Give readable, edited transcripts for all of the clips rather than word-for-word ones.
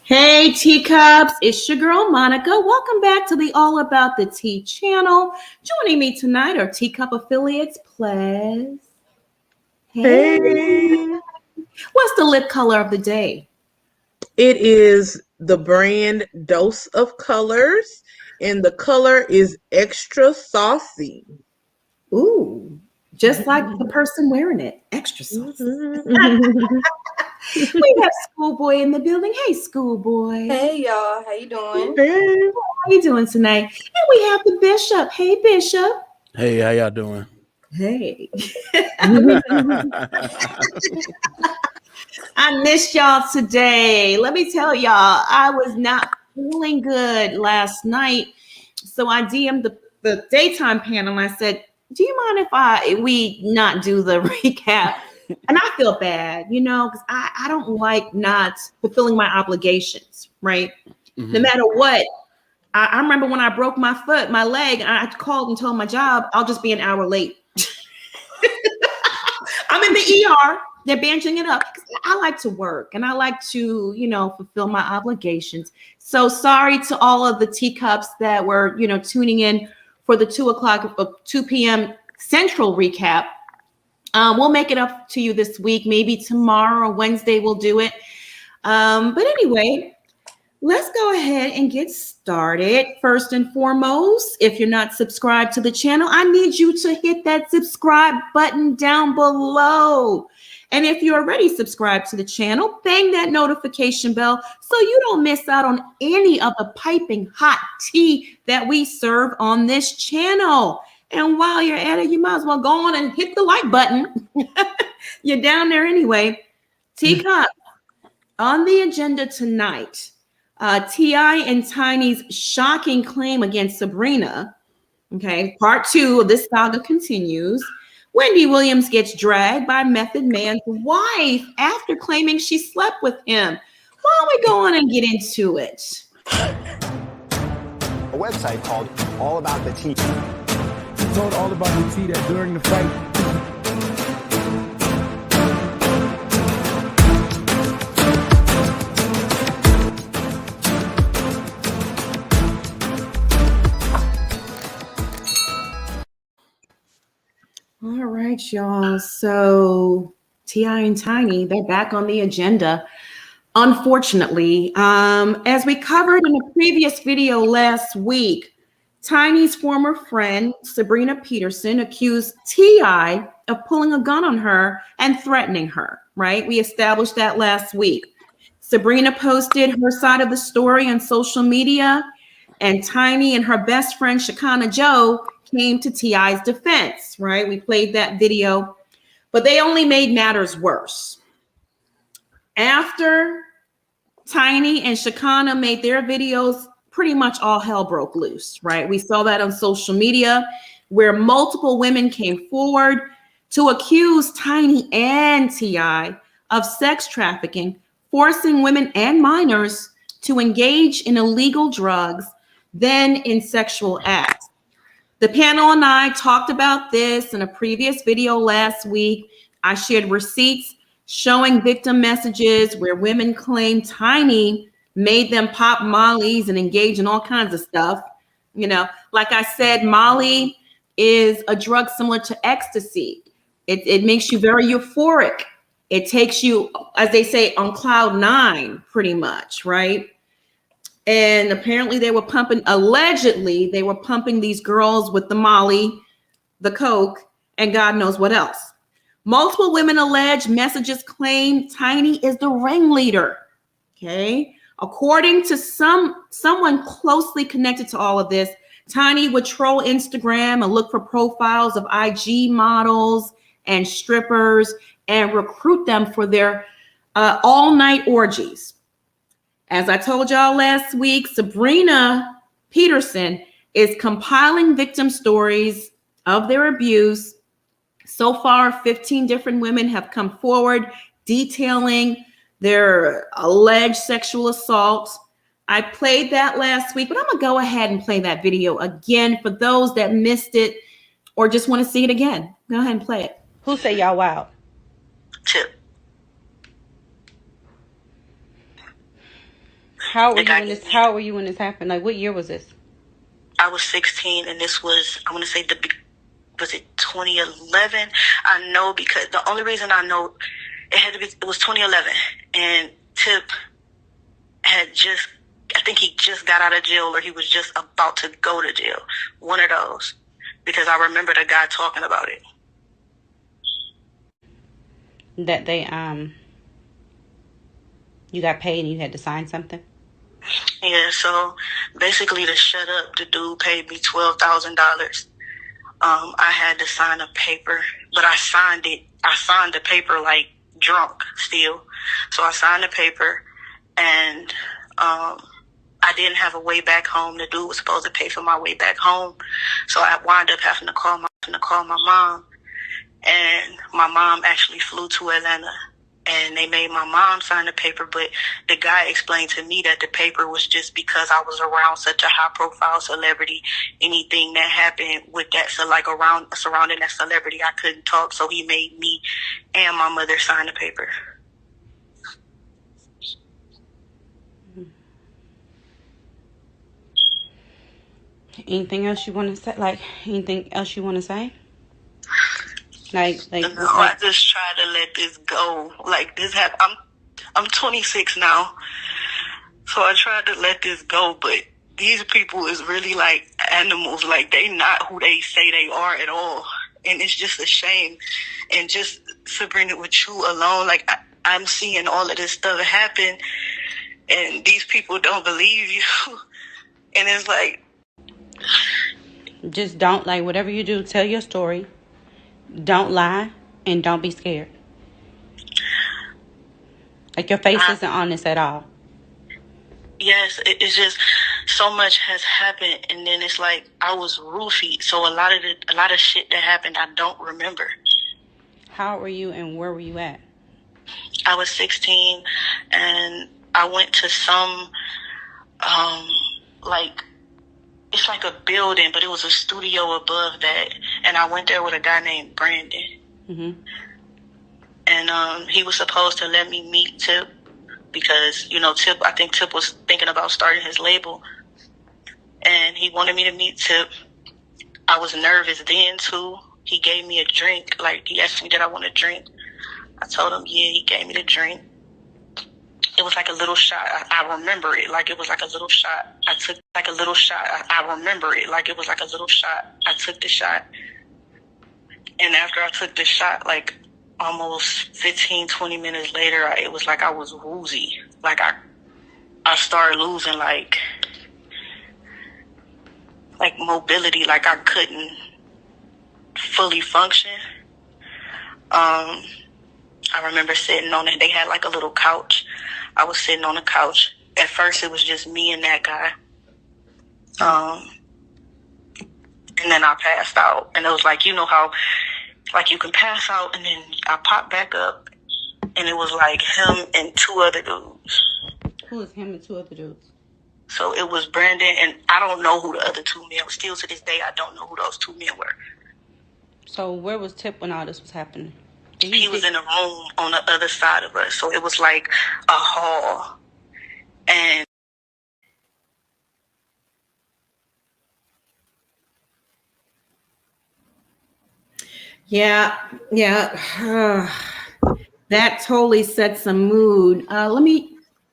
Hey teacups, it's your girl Monica. Welcome back to the All About the Tea channel. Joining me tonight are teacup affiliates, Plez. Hey. What's the lip color of the day? It is the brand Dose of Colors, and the color is extra saucy. Ooh, just like the person wearing it, extra sauce. We have Schoolboy in the building. Hey, Schoolboy. Hey, y'all. How you doing? Hey. How you doing tonight? And we have the Bishop. Hey, Bishop. Hey, how y'all doing? Hey. I missed y'all today. Let me tell y'all, I was not feeling good last night. So I DM'd the daytime panel and I said, do you mind if we not do the recap? And I feel bad, because I don't like not fulfilling my obligations, right? Mm-hmm. No matter what. I remember when I broke my leg, and I called and told my job, I'll just be an hour late. I'm in the ER. They're benching it up. I like to work and I like to, fulfill my obligations. So sorry to all of the teacups that were, tuning in for the 2 p.m. Central recap. We'll make it up to you this week. Maybe tomorrow or Wednesday we'll do it. But anyway, let's go ahead and get started. First and foremost, if you're not subscribed to the channel, I need you to hit that subscribe button down below. And if you're already subscribed to the channel, bang that notification bell so you don't miss out on any of the piping hot tea that we serve on this channel. And while you're at it, you might as well go on and hit the like button. You're down there anyway. Teacup, on the agenda tonight, T.I. and Tiny's shocking claim against Sabrina. Okay, part 2 of this saga continues. Wendy Williams gets dragged by Method Man's wife after claiming she slept with him. Why don't we go on and get into it? A website called All About the Tea. He told All About the Tea that during the fight, All right, y'all. So T.I. and Tiny, they're back on the agenda. Unfortunately, as we covered in a previous video last week, Tiny's former friend, Sabrina Peterson, accused T.I. of pulling a gun on her and threatening her, right? We established that last week. Sabrina posted her side of the story on social media, and Tiny and her best friend, Shekinah Joe, came to T.I.'s defense, right? We played that video, but they only made matters worse. After Tiny and Shekinah made their videos, pretty much all hell broke loose, right? We saw that on social media where multiple women came forward to accuse Tiny and T.I. of sex trafficking, forcing women and minors to engage in illegal drugs, then in sexual acts. The panel and I talked about this in a previous video last week. I shared receipts showing victim messages where women claim Tiny made them pop Molly's and engage in all kinds of stuff. Like I said, Molly is a drug similar to ecstasy. It makes you very euphoric. It takes you, as they say, on cloud 9, pretty much, right? And apparently allegedly they were pumping these girls with the Molly, the Coke, and God knows what else. Multiple women allege messages claim Tiny is the ringleader, okay? According to someone closely connected to all of this, Tiny would troll Instagram and look for profiles of IG models and strippers and recruit them for their all-night orgies. As I told y'all last week, Sabrina Peterson is compiling victim stories of their abuse. So far, 15 different women have come forward detailing their alleged sexual assault. I played that last week, but I'm gonna go ahead and play that video again for those that missed it or just want to see it again. Go ahead and play it. Who say y'all wild? Chip. How were you when this happened? Like, what year was this? I was 16, and this was, I want to say, was it 2011? I know because the only reason I know it was 2011, and Tip had just, I think he just got out of jail, or he was just about to go to jail. One of those, because I remember the guy talking about it. That they you got paid and you had to sign something? Yeah, so basically to shut up, the dude paid me $12,000. I had to sign a paper, but I signed the paper like drunk still. So I signed the paper, and I didn't have a way back home. The dude was supposed to pay for my way back home. So I wound up having to call my mom, and my mom actually flew to Atlanta. And they made my mom sign the paper, but the guy explained to me that the paper was just because I was around such a high-profile celebrity. Anything that happened with that, so like surrounding that celebrity, I couldn't talk. So he made me and my mother sign the paper. Anything else you want to say? Like, anything else you want to say? Like, I just try to let this go. Like, this I'm 26 now, so I tried to let this go. But these people is really like animals. Like, they not who they say they are at all, and it's just a shame. And just Sabrina, with you alone, like I'm seeing all of this stuff happen, and these people don't believe you, and it's like, just don't, like, whatever you do, tell your story. Don't lie, and don't be scared. Like, your face isn't honest at all. Yes, it's just so much has happened, and then it's like I was roofied, so a lot of shit that happened I don't remember. How old were you, and where were you at? I was 16, and I went to some like, it's like a building, but it was a studio above that, and I went there with a guy named Brandon. Mm-hmm. And he was supposed to let me meet Tip because, I think Tip was thinking about starting his label, and he wanted me to meet Tip. I was nervous then too. He gave me a drink. Like, he asked me did I want a drink. I told him yeah. He gave me the drink. It was like a little shot. I remember it like it was like a little shot. I took like a little shot. I remember it like it was like a little shot. I took the shot. And after I took the shot, like almost 15, 20 minutes later, it was like I was woozy. Like I started losing like mobility. Like I couldn't fully function. I remember sitting on it. They had like a little couch. I was sitting on the couch. At first, it was just me and that guy. And then I passed out. And it was like, how, like, you can pass out, and then I popped back up, and it was like him and two other dudes. Who is him and two other dudes? So it was Brandon, and I don't know who the other two men were. Still to this day, I don't know who those two men were. So where was Tip when all this was happening? He was in a room on the other side of us. So it was like a hall. And yeah. That totally set some mood.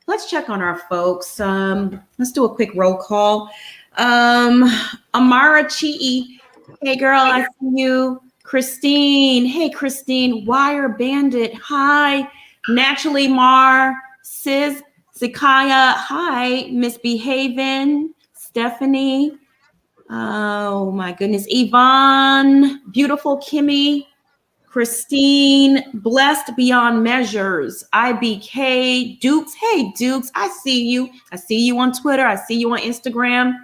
Let's check on our folks. Let's do a quick roll call. Amara Chi. Hey girl, I see you. Christine. Hey, Christine. Wire Bandit. Hi. Naturally Mar. Sis. Zakaya. Hi. Misbehaving. Stephanie. Oh, my goodness. Yvonne. Beautiful Kimmy. Christine. Blessed Beyond Measures. IBK. Dukes. Hey, Dukes. I see you. I see you on Twitter. I see you on Instagram.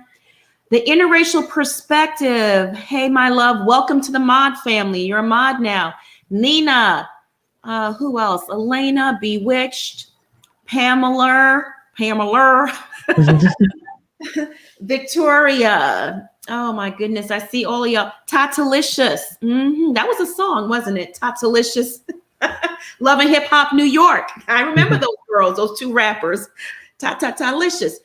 The Interracial Perspective. Hey, my love. Welcome to the mod family. You're a mod now. Nina. Who else? Elena. Bewitched. Pamela. Victoria. Oh, my goodness. I see all of y'all. Tatalicious. That was a song, wasn't it? Tatalicious. Love and Hip Hop New York. I remember those girls, those two rappers. Licious.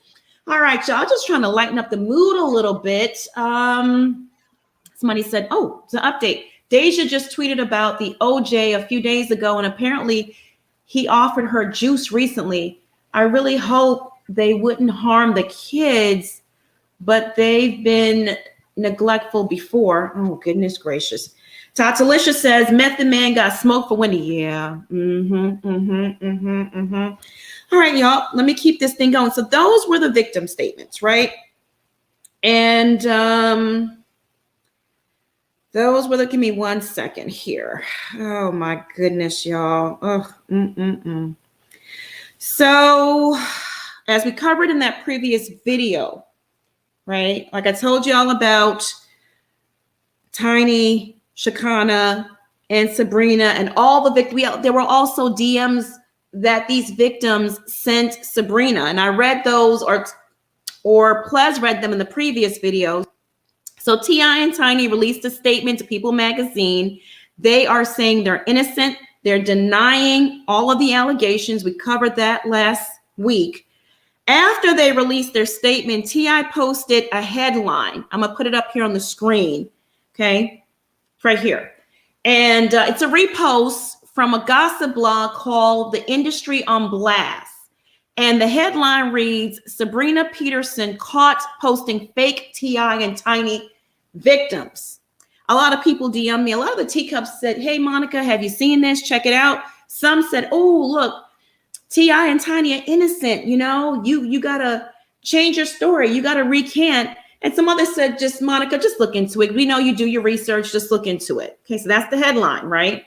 All right, y'all, just trying to lighten up the mood a little bit. Somebody said, oh, it's an update. Deja just tweeted about the OJ a few days ago, and apparently he offered her juice recently. I really hope they wouldn't harm the kids, but they've been neglectful before. Oh, goodness gracious. Tatalisha says, Method Man got smoked for Wendy. Yeah. All right, y'all, let me keep this thing going. So those were the victim statements, right? And those were, give me 1 second here. Oh my goodness, y'all. Oh, So as we covered in that previous video, right? Like I told you all about Tiny, Shakana, and Sabrina, and all the victims. There were also DMs that these victims sent Sabrina, and I read those, or Plez read them in the previous video. So T.I. and Tiny released a statement to People magazine. They are saying they're innocent. They're denying all of the allegations. We covered that last week. After they released their statement, T.I. posted a headline. I'm going to put it up here on the screen. Okay, right here. And it's a repost from a gossip blog called The Industry on Blast. And the headline reads, Sabrina Peterson caught posting fake T.I. and Tiny victims. A lot of people DM me. A lot of the teacups said, hey, Monica, have you seen this? Check it out. Some said, oh, look, T.I. and Tiny are innocent. You know, you got to change your story. You got to recant. And some others said, just Monica, just look into it. We know you do your research. Just look into it. Okay, so that's the headline, right?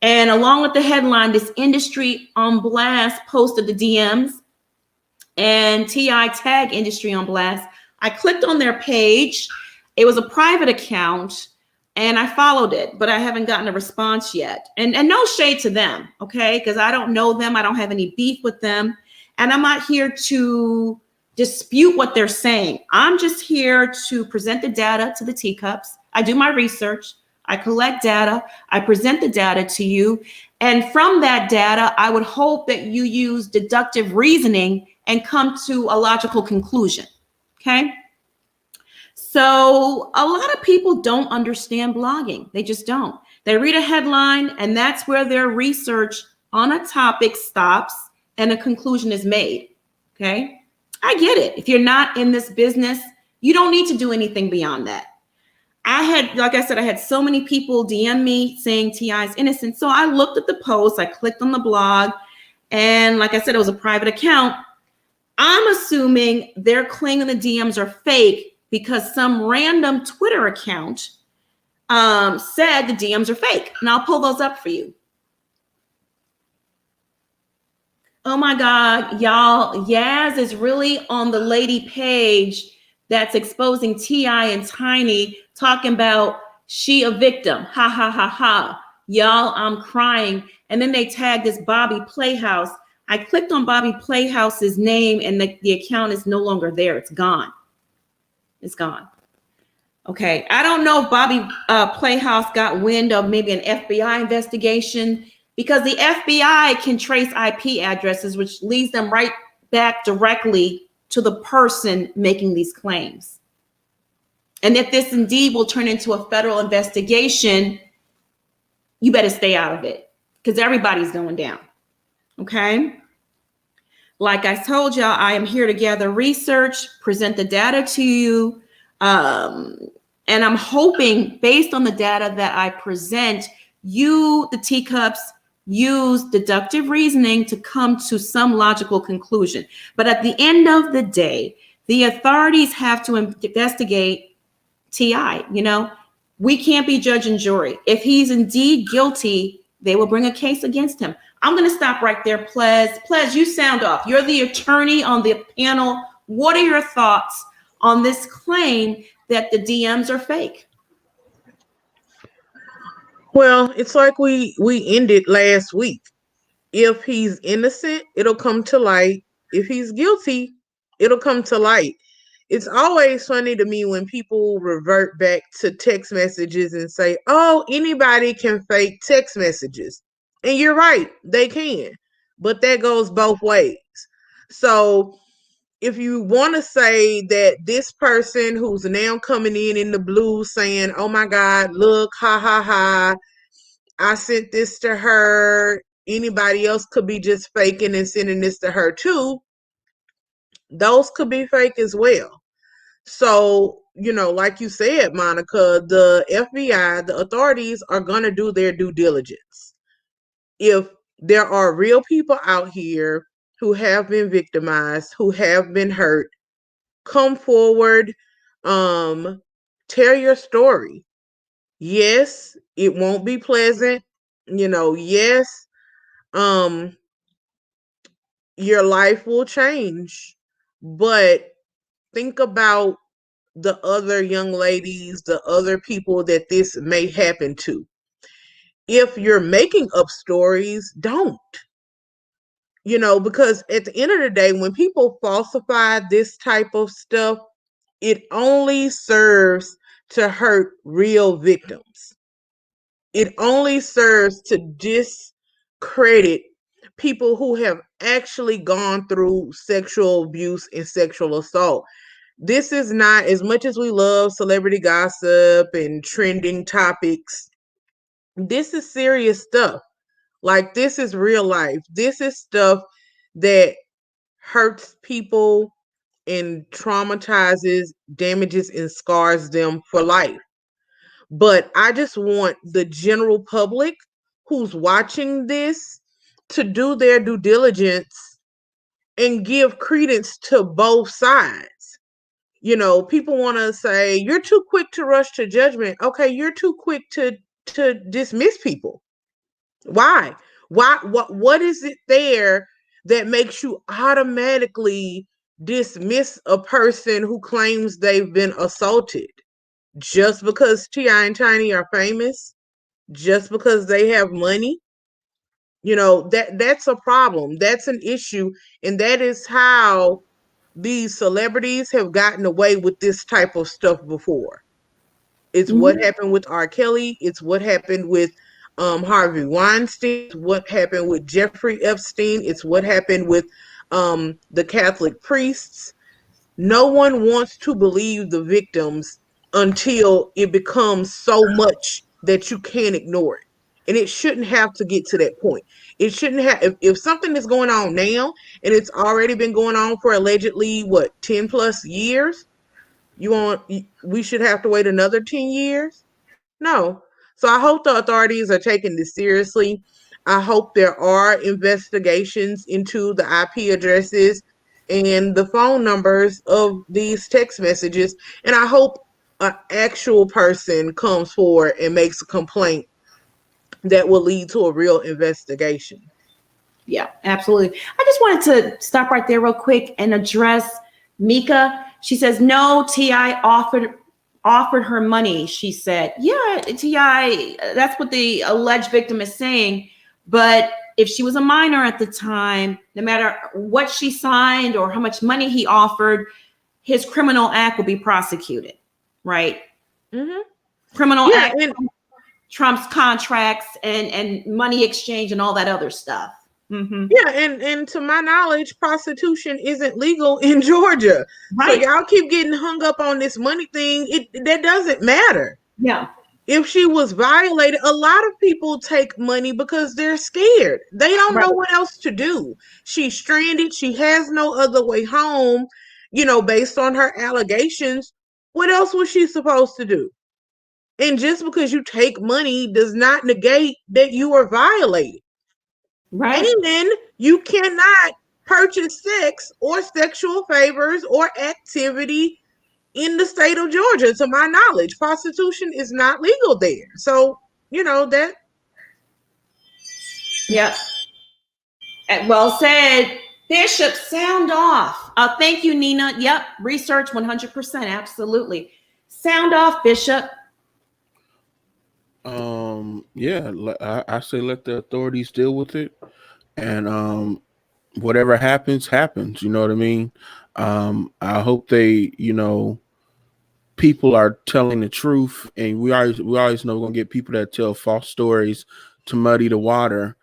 And along with the headline, this Industry on Blast posted the DMs, and T.I. tagged Industry on Blast. I clicked on their page. It was a private account, and I followed it, but I haven't gotten a response yet. And no shade to them, okay? Because I don't know them. I don't have any beef with them. And I'm not here to dispute what they're saying. I'm just here to present the data to the teacups. I do my research. I collect data. I present the data to you. And from that data, I would hope that you use deductive reasoning and come to a logical conclusion, okay? So a lot of people don't understand blogging. They just don't. They read a headline, and that's where their research on a topic stops and a conclusion is made, okay? I get it. If you're not in this business, you don't need to do anything beyond that. Like I said, I had so many people DM me saying T.I. is innocent. So I looked at the post, I clicked on the blog, and like I said, it was a private account. I'm assuming they're claiming the DMs are fake because some random Twitter account said the DMs are fake. And I'll pull those up for you. Oh my God, y'all, Yaz is really on the lady page that's exposing T.I. and Tiny, talking about she a victim. Ha, ha, ha, ha. Y'all, I'm crying. And then they tagged this Bobby Playhouse. I clicked on Bobby Playhouse's name, and the account is no longer there. It's gone. It's gone. Okay, I don't know if Bobby Playhouse got wind of maybe an FBI investigation, because the FBI can trace IP addresses, which leads them right back directly to the person making these claims. And if this indeed will turn into a federal investigation, you better stay out of it, because everybody's going down. Okay. Like I told y'all, I am here to gather research, present the data to you. And I'm hoping, based on the data that I present, you, the teacups, use deductive reasoning to come to some logical conclusion. But at the end of the day, the authorities have to investigate T.I. You know, we can't be judge and jury. If he's indeed guilty, they will bring a case against him. I'm going to stop right there, Plez. Plez, you sound off. You're the attorney on the panel. What are your thoughts on this claim that the DMs are fake? Well, it's like we ended last week. If he's innocent, it'll come to light. If he's guilty, it'll come to light. It's always funny to me when people revert back to text messages and say, oh, anybody can fake text messages. And you're right, they can. But that goes both ways. So if you want to say that this person who's now coming in the blue saying, oh my God, look, ha ha ha, I sent this to her. Anybody else could be just faking and sending this to her too. Those could be fake as well. So, like you said, Monica, the FBI, the authorities are going to do their due diligence. If there are real people out here who have been victimized, who have been hurt, come forward, tell your story. Yes, it won't be pleasant. Yes, your life will change, but think about the other young ladies, the other people that this may happen to. If you're making up stories, don't. Because at the end of the day, when people falsify this type of stuff, it only serves to hurt real victims. It only serves to discredit people who have actually gone through sexual abuse and sexual assault. This is not, as much as we love celebrity gossip and trending topics, this is serious stuff. Like, this is real life. This is stuff that hurts people and traumatizes, damages, and scars them for life. But I just want the general public who's watching this to do their due diligence and give credence to both sides. People want to say, you're too quick to rush to judgment. Okay, you're too quick to dismiss people. Why? What is it there that makes you automatically dismiss a person who claims they've been assaulted? Just because T.I. and Tiny are famous? Just because they have money? That's a problem. That's an issue. And that is how these celebrities have gotten away with this type of stuff before. It's what happened with R. Kelly. It's what happened with Harvey Weinstein. It's what happened with Jeffrey Epstein. It's what happened with the Catholic priests. No one wants to believe the victims until it becomes so much that you can't ignore it. And it shouldn't have to get to that point. It shouldn't have, if something is going on now and it's already been going on for allegedly, 10 plus years, we should have to wait another 10 years? No. So I hope the authorities are taking this seriously. I hope there are investigations into the IP addresses and the phone numbers of these text messages. And I hope an actual person comes forward and makes a complaint that will lead to a real investigation. Yeah, absolutely. I just wanted to stop right there real quick and address Mika. She says, no, T.I. offered her money. She said, yeah, T.I., that's what the alleged victim is saying. But if she was a minor at the time, no matter what she signed or how much money he offered, his criminal act will be prosecuted, right? Mm-hmm. Criminal act trumps contracts and money exchange and all that other stuff. Mm-hmm. Yeah, and to my knowledge, prostitution isn't legal in Georgia. Right. So y'all keep getting hung up on this money thing. That doesn't matter. Yeah. If she was violated, a lot of people take money because they're scared. They don't know what else to do. She's stranded. She has no other way home, based on her allegations. What else was she supposed to do? And just because you take money does not negate that you are violated. Right. And then you cannot purchase sex or sexual favors or activity in the state of Georgia. To my knowledge, prostitution is not legal there. So, that. Yeah. Well said. Bishop, sound off. Thank you, Nina. Yep. Research 100%. Absolutely. Sound off, Bishop. Yeah, I say let the authorities deal with it, and whatever happens. You know what I mean? I hope they, people are telling the truth, and we always know we're gonna get people that tell false stories to muddy the water.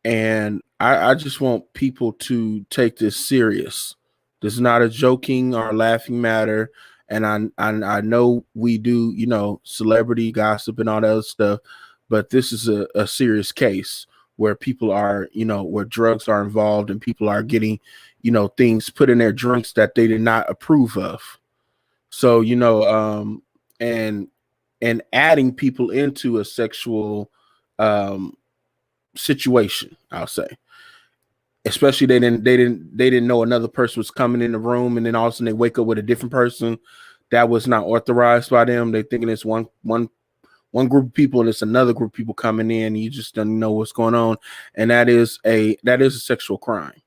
And I just want people to take this serious. This is not a joking or laughing matter. And I know we do, you know, celebrity gossip and all that other stuff, but this is a serious case where people are, you know, where drugs are involved and people are getting, you know, things put in their drinks that they did not approve of. So, you know, and adding people into a sexual situation, I'll say. Especially they didn't know another person was coming in the room, and then all of a sudden they wake up with a different person that was not authorized by them. They thinking it's one group of people and it's another group of people coming in, and you just don't know what's going on. And that is a sexual crime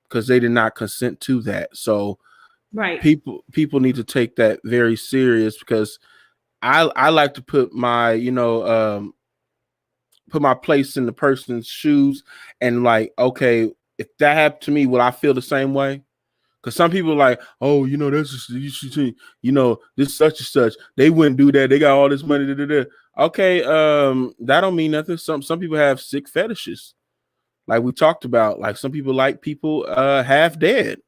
because they did not consent to that. So Right. people need to take that very serious, because I like to put my, you know, put my place in the person's shoes and like, okay, if that happened to me, will I feel the same way? Because some people are like, oh, you know, that's just, you should see, you know, this such and such, they wouldn't do that. They got all this money. Okay, that don't mean nothing. Some people have sick fetishes, like we talked about. Like some people like people half dead.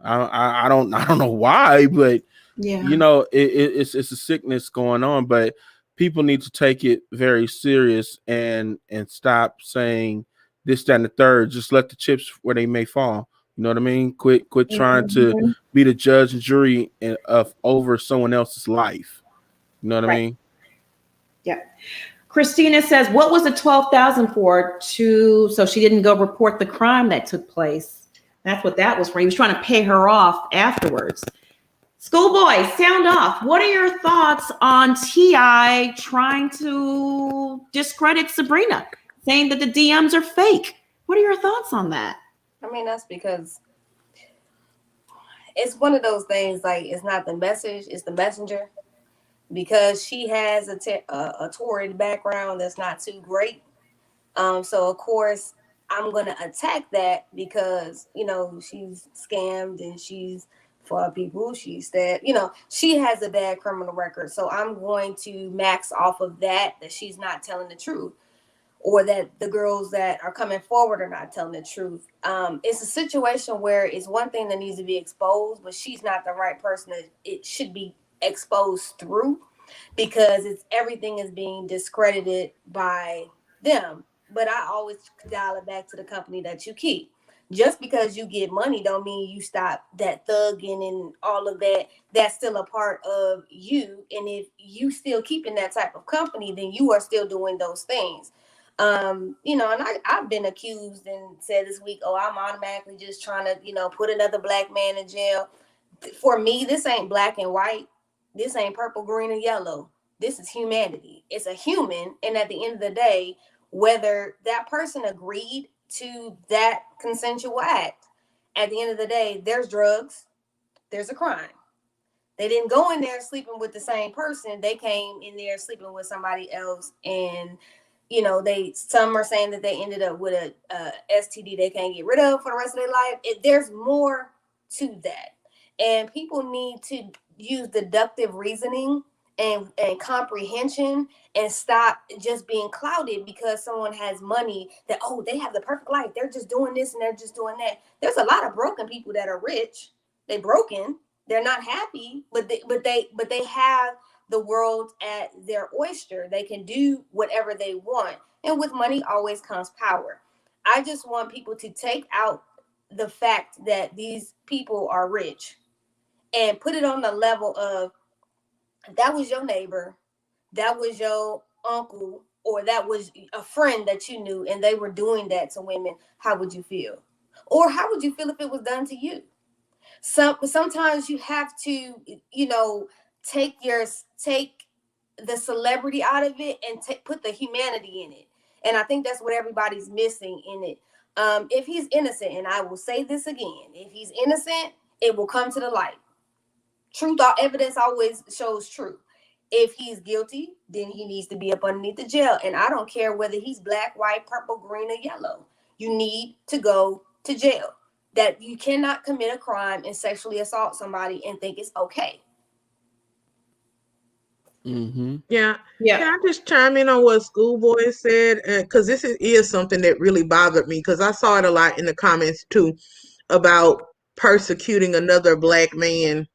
I don't know why, but Yeah. you know, it's a sickness going on. But people need to take it very serious and stop saying this, that, and the third. Just let the chips where they may fall. You know what I mean? Quit trying to be the judge and jury of over someone else's life. You know what I mean? Yeah. Christina says, what was the $12,000 for? So she didn't go report the crime that took place. That's what that was for. He was trying to pay her off afterwards. Schoolboy, sound off. What are your thoughts on T.I. trying to discredit Sabrina, saying that the DMs are fake? What are your thoughts on that? I mean, that's because it's one of those things, like, it's not the message, it's the messenger. Because she has a torrid background that's not too great. So, of course, I'm going to attack that because, you know, she's scammed and she's for people. She's that, you know, she has a bad criminal record. So I'm going to max off of that she's not telling the truth, or that the girls that are coming forward are not telling the truth. It's a situation where it's one thing that needs to be exposed, but she's not the right person that it should be exposed through, because everything is being discredited by them. But I always dial it back to the company that you keep. Just because you get money don't mean you stop that thugging and all of that. That's still a part of you. And if you still keeping that type of company, then you are still doing those things. You know, and I've been accused and said this week, oh, I'm automatically just trying to, you know, put another black man in jail. For me, this ain't black and white. This ain't purple, green, and yellow. This is humanity. It's a human. And at the end of the day, whether that person agreed to that consensual act, at the end of the day, there's drugs, there's a crime. They didn't go in there sleeping with the same person. They came in there sleeping with somebody else. And, you know, some are saying that they ended up with a STD they can't get rid of for the rest of their life. There's more to that. And people need to use deductive reasoning and comprehension and stop just being clouded because someone has money that, oh, they have the perfect life. They're just doing this and they're just doing that. There's a lot of broken people that are rich. They're broken. They're not happy, but they have the world at their oyster. They can do whatever they want. And with money always comes power. I just want people to take out the fact that these people are rich and put it on the level of, that was your neighbor, that was your uncle, or that was a friend that you knew, and they were doing that to women. How would you feel? Or how would you feel if it was done to you? Sometimes you have to, you know, take the celebrity out of it and put the humanity in it. And I think that's what everybody's missing in it. If he's innocent, and I will say this again, if he's innocent, it will come to the light. Truth, evidence always shows truth. If he's guilty, then he needs to be up underneath the jail. And I don't care whether he's black, white, purple, green, or yellow. You need to go to jail. That you cannot commit a crime and sexually assault somebody and think it's okay. Mm-hmm. Yeah. Yeah. Can I just chime in on what Schoolboy said? Because this is something that really bothered me, because I saw it a lot in the comments too about persecuting another Black man.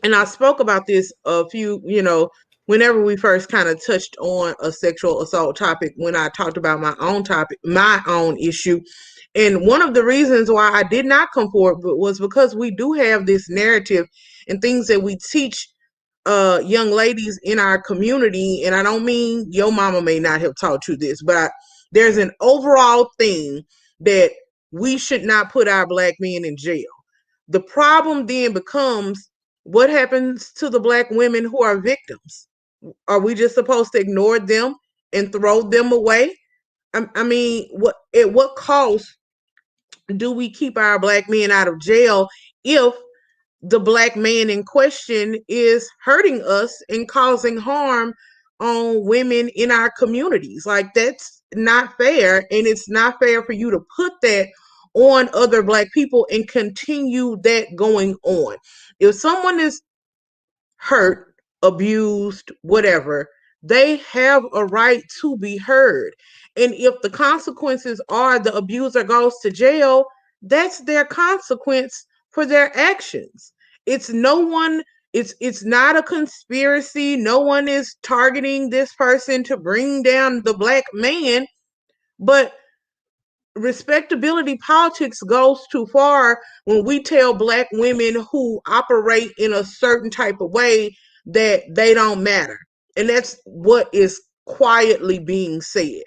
And I spoke about this a few, whenever we first kind of touched on a sexual assault topic, when I talked about my own topic, my own issue. And one of the reasons why I did not come forward was because we do have this narrative and things that we teach young ladies in our community. And I don't mean your mama may not have taught you this, but there's an overall thing that we should not put our Black men in jail. The problem then becomes, what happens to the Black women who are victims? Are we just supposed to ignore them and throw them away? I mean, at what cost do we keep our Black men out of jail if the Black man in question is hurting us and causing harm on women in our communities? Like, that's not fair. And it's not fair for you to put that on other Black people and continue that going on. If someone is hurt, abused, whatever, they have a right to be heard. And if the consequences are the abuser goes to jail, that's their consequence for their actions. It's not a conspiracy. No one is targeting this person to bring down the Black man, but respectability politics goes too far when we tell Black women who operate in a certain type of way that they don't matter. And that's what is quietly being said.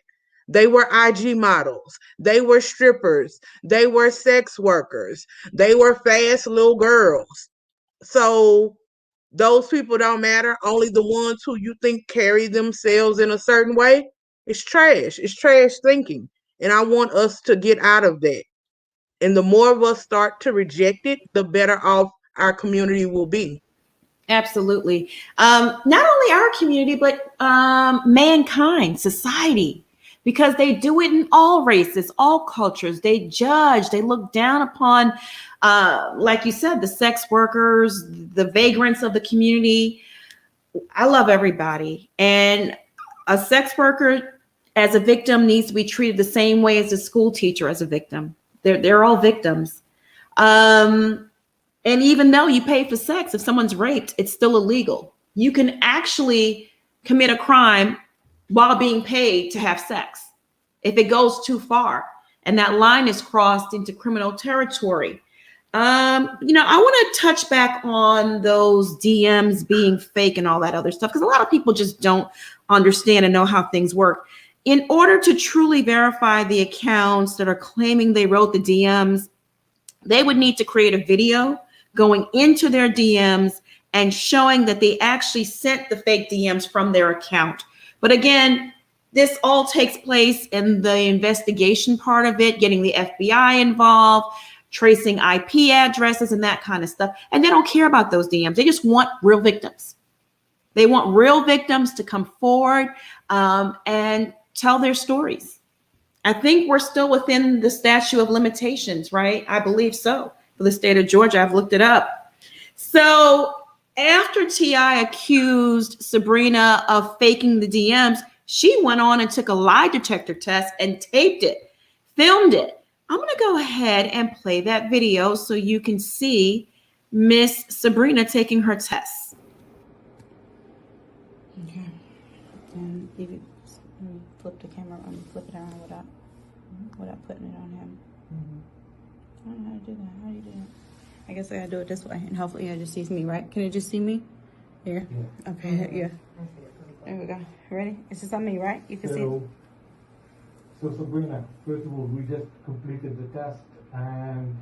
They were IG models. They were strippers. They were sex workers. They were fast little girls. So those people don't matter. Only the ones who you think carry themselves in a certain way. It's trash. It's trash thinking. And I want us to get out of that. And the more of us start to reject it, the better off our community will be. Absolutely. Not only our community, but mankind, society, because they do it in all races, all cultures. They judge, they look down upon, like you said, the sex workers, the vagrants of the community. I love everybody. And a sex worker as a victim needs to be treated the same way as a school teacher as a victim. They're all victims. And even though you pay for sex, if someone's raped, it's still illegal. You can actually commit a crime while being paid to have sex if it goes too far and that line is crossed into criminal territory. I want to touch back on those DMs being fake and all that other stuff, because a lot of people just don't understand and know how things work. In order to truly verify the accounts that are claiming they wrote the DMs, they would need to create a video going into their DMs and showing that they actually sent the fake DMs from their account. But again, this all takes place in the investigation part of it, getting the FBI involved, tracing IP addresses and that kind of stuff. And they don't care about those DMs. They just want real victims. They want real victims to come forward and tell their stories. I think we're still within the statute of limitations, right? I believe so. For the state of Georgia, I've looked it up. So after T.I. accused Sabrina of faking the DMs, she went on and took a lie detector test and taped it, filmed it. I'm going to go ahead and play that video so you can see Miss Sabrina taking her test. Okay. And you can flip the camera and flip it around without putting it on him. I don't know how to do that. How do you do that? I guess I gotta do it this way, and hopefully it just sees me, right? Can it just see me? Here? Yeah. Okay, yeah. There we go. Ready? It's just on me, right? You can see it. So Sabrina, first of all, we just completed the test, and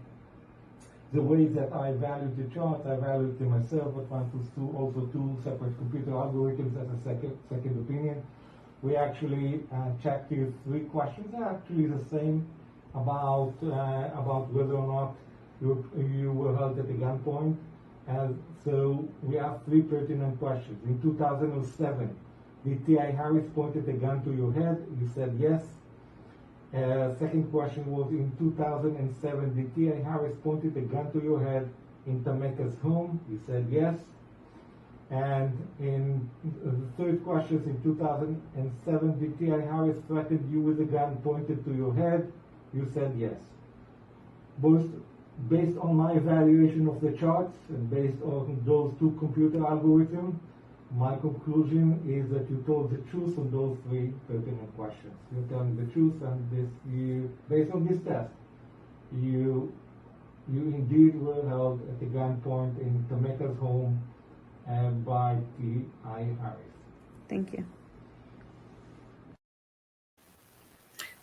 the way that I valued the chart, I valued it myself, but one was also two separate computer algorithms as a second opinion. We actually checked you 3 questions. They're actually the same about whether or not you were held at a gunpoint. And so we have 3 pertinent questions. In 2007, did TipHarris pointed a gun to your head? You said yes. Second question was, in 2007, did TipHarris pointed a gun to your head in Tameka's home? You said yes. And in the third question, in 2007, did TipHarris threaten you with a gun pointed to your head? You said yes. Both based on my evaluation of the charts and based on those two computer algorithms, my conclusion is that you told the truth on those three pertinent questions. You're telling the truth, and based on this test, you indeed were held at the gunpoint in Tameka's home by TipHarris. Thank you.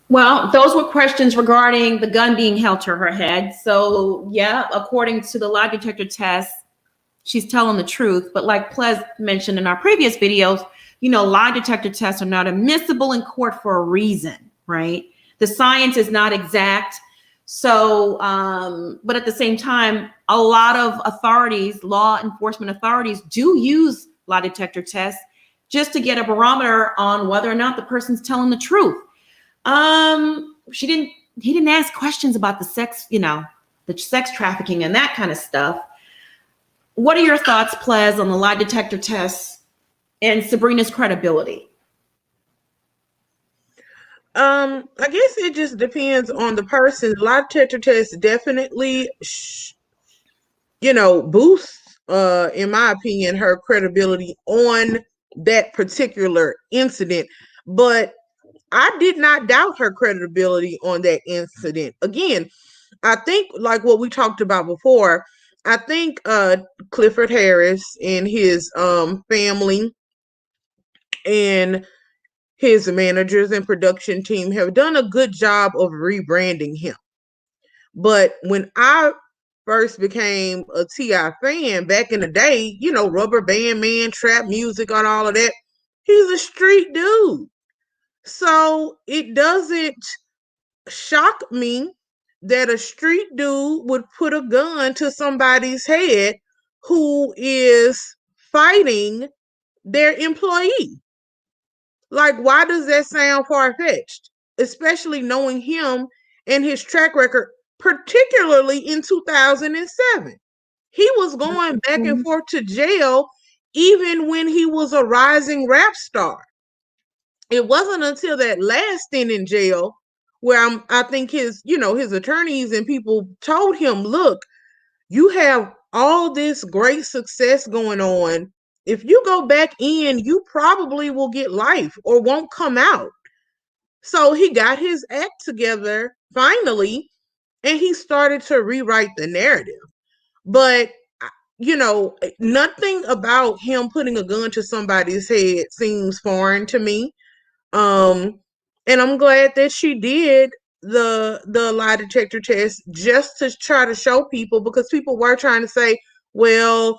Well, those were questions regarding the gun being held to her head. So yeah, according to the lie detector test, she's telling the truth. But like Plez mentioned in our previous videos, you know, lie detector tests are not admissible in court for a reason, right? The science is not exact. So, but at the same time, a lot of authorities, law enforcement authorities, do use lie detector tests just to get a barometer on whether or not the person's telling the truth. He didn't ask questions about the sex, you know, the sex trafficking and that kind of stuff. What are your thoughts, Plez, on the lie detector tests and Sabrina's credibility? I guess it just depends on the person. Lie detector tests definitely, boosts, in my opinion, her credibility on that particular incident. But I did not doubt her credibility on that incident. Again, I think like what we talked about before, I think Clifford Harris and his family and his managers and production team have done a good job of rebranding him. But when I first became a T.I. fan back in the day, Rubber Band Man, trap music and all of that, he's a street dude. So it doesn't shock me that a street dude would put a gun to somebody's head who is fighting their employee. Like, why does that sound far-fetched? Especially knowing him and his track record, particularly in 2007. He was going back and forth to jail even when he was a rising rap star. It wasn't until that last stint in jail where I think his attorneys and people told him, look, you have all this great success going on. If you go back in, you probably will get life or won't come out. So he got his act together finally, and he started to rewrite the narrative. But nothing about him putting a gun to somebody's head seems foreign to me. And I'm glad that she did the lie detector test just to try to show people, because people were trying to say, well,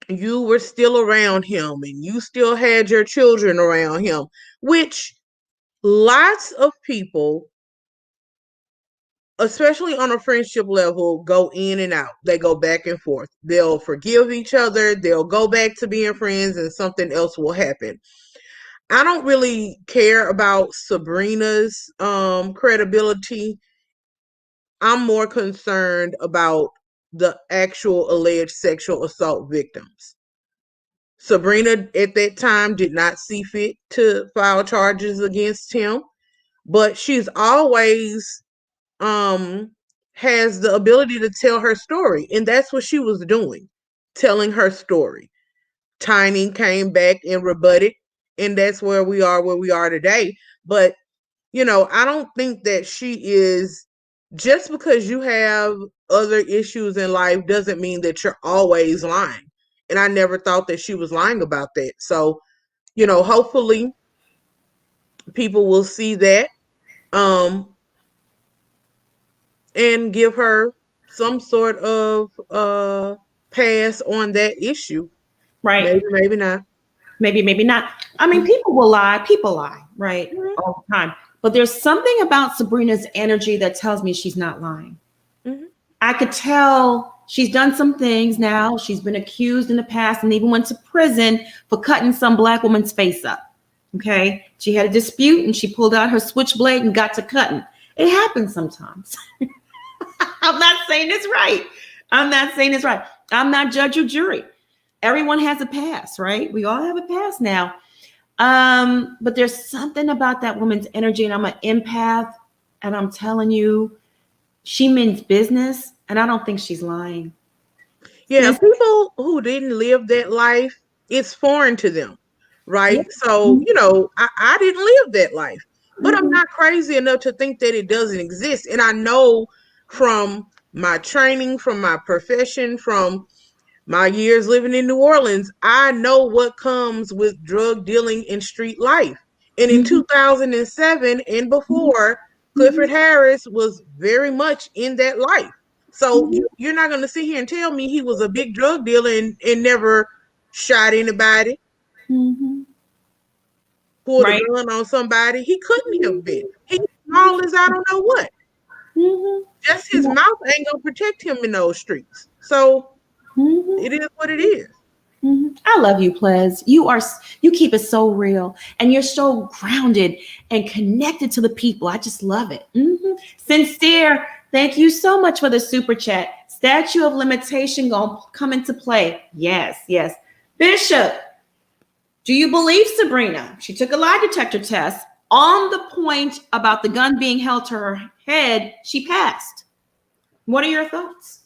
you were still around him and you still had your children around him, which lots of people, especially on a friendship level, go in and out. They go back and forth. They'll forgive each other. They'll go back to being friends and something else will happen. I don't really care about Sabrina's credibility. I'm more concerned about the actual alleged sexual assault victims. Sabrina at that time did not see fit to file charges against him, but she's always has the ability to tell her story, and that's what she was doing, telling her story. Tiny came back and rebutted, and that's where we are today. But I don't think that she is, just because you have other issues in life doesn't mean that you're always lying. And I never thought that she was lying about that. So, hopefully people will see that and give her some sort of pass on that issue. Right. Maybe not. Maybe not. I mean, people will lie. People lie, right? Mm-hmm. All the time. But there's something about Sabrina's energy that tells me she's not lying. Mm-hmm. I could tell she's done some things now. She's been accused in the past and even went to prison for cutting some Black woman's face up. Okay. She had a dispute and she pulled out her switchblade and got to cutting. It happens sometimes. I'm not saying it's right. I'm not judge or jury. everyone has a past, right? We all have a past now. But there's something about that woman's energy, and I'm an empath, and I'm telling you, she means business, and I don't think she's lying. Yeah, people who didn't live that life, it's foreign to them, right? Yeah. So, I didn't live that life, but I'm not crazy enough to think that it doesn't exist. And I know from my training, from my profession, from my years living in New Orleans, I know what comes with drug dealing and street life. And in 2007 and before, Clifford Harris was very much in that life. So you're not going to sit here and tell me he was a big drug dealer and never shot anybody, pulled a gun on somebody. He couldn't have been. He's small as I don't know what. Just his mouth ain't going to protect him in those streets. So it is what it is. I love you, Ples. You keep it so real, and you're so grounded and connected to the people. I just love it. Sincere. Thank you so much for the super chat. Statute of limitation gonna come into play. Yes. Bishop, do you believe Sabrina? She took a lie detector test. On the point about the gun being held to her head, she passed. What are your thoughts?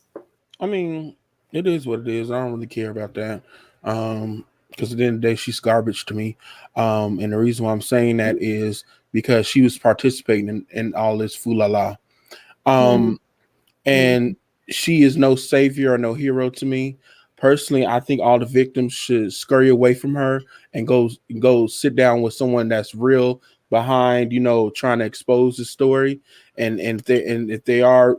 I mean, it is what it is. I don't really care about that. Because at the end of the day, she's garbage to me. And the reason why I'm saying that is because she was participating in all this foolala. And she is no savior or no hero to me. Personally, I think all the victims should scurry away from her and go sit down with someone that's real behind, trying to expose the story. And if they are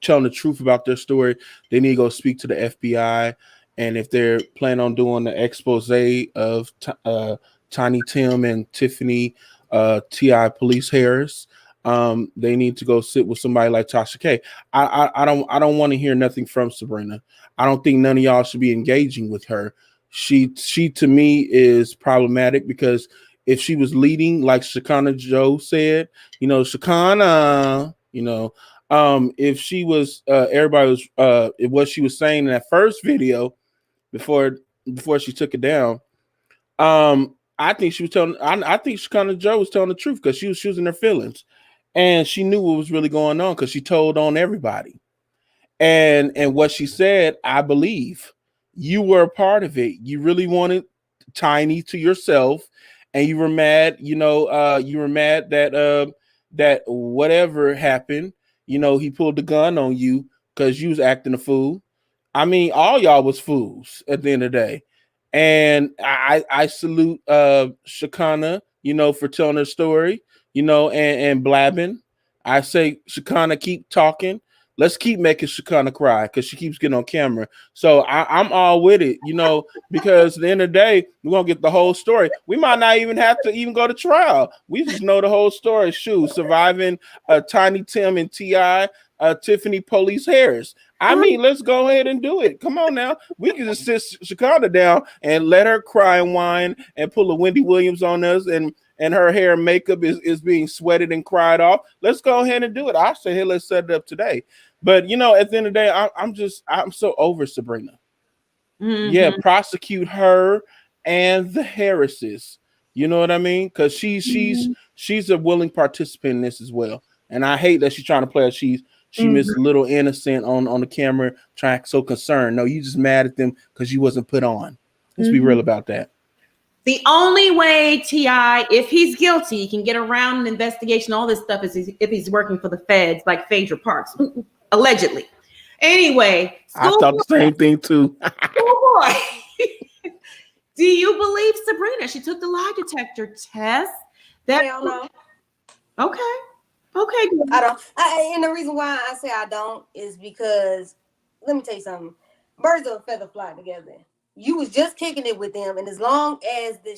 telling the truth about their story, they need to go speak to the FBI. And if they're planning on doing the expose of Tiny Tim and Tiffany T.I. Police Harris, they need to go sit with somebody like Tasha K. I don't want to hear nothing from Sabrina. I don't think none of y'all should be engaging with her. She to me is problematic because if she was leading like Shekinah Joe said, Shekinah, if she was everybody was what she was saying in that first video before she took it down, I think she was telling I think Shekinah Joe was telling the truth because she was in her feelings and she knew what was really going on because she told on everybody. And what she said, I believe you were a part of it. You really wanted Tiny to yourself, and you were mad. You were mad that that whatever happened, he pulled the gun on you because you was acting a fool. I mean, all y'all was fools at the end of the day, and I salute Shekinah, for telling her story, and blabbing. I say, Shekinah, keep talking. Let's keep making Shekinah cry because she keeps getting on camera. So I'm all with it, because at the end of the day, we're going to get the whole story. We might not even have to even go to trial. We just know the whole story. Shoot, surviving Tiny Tim and T.I., Tiffany Police Harris. I mean, let's go ahead and do it. Come on now. We can just sit Shekinah down and let her cry and whine and pull a Wendy Williams on us and her hair and makeup is being sweated and cried off. Let's go ahead and do it. I say, hey, let's set it up today. But, at the end of the day, I'm so over Sabrina. Yeah, prosecute her and the Harrises. You know what I mean? Because she's a willing participant in this as well. And I hate that she's trying to play as she Miss Little Innocent on the camera, trying so concerned. No, you just mad at them because you wasn't put on. Let's be real about that. The only way T.I., if he's guilty, he can get around an investigation, all this stuff, is if he's working for the feds, like Phaedra Parks, allegedly. Anyway, I thought the same thing too. Boy, do you believe Sabrina? She took the lie detector test. Hell no. Okay. I don't. And the reason why I say I don't is because, let me tell you something. Birds of a feather fly together. You was just kicking it with them, and as long as the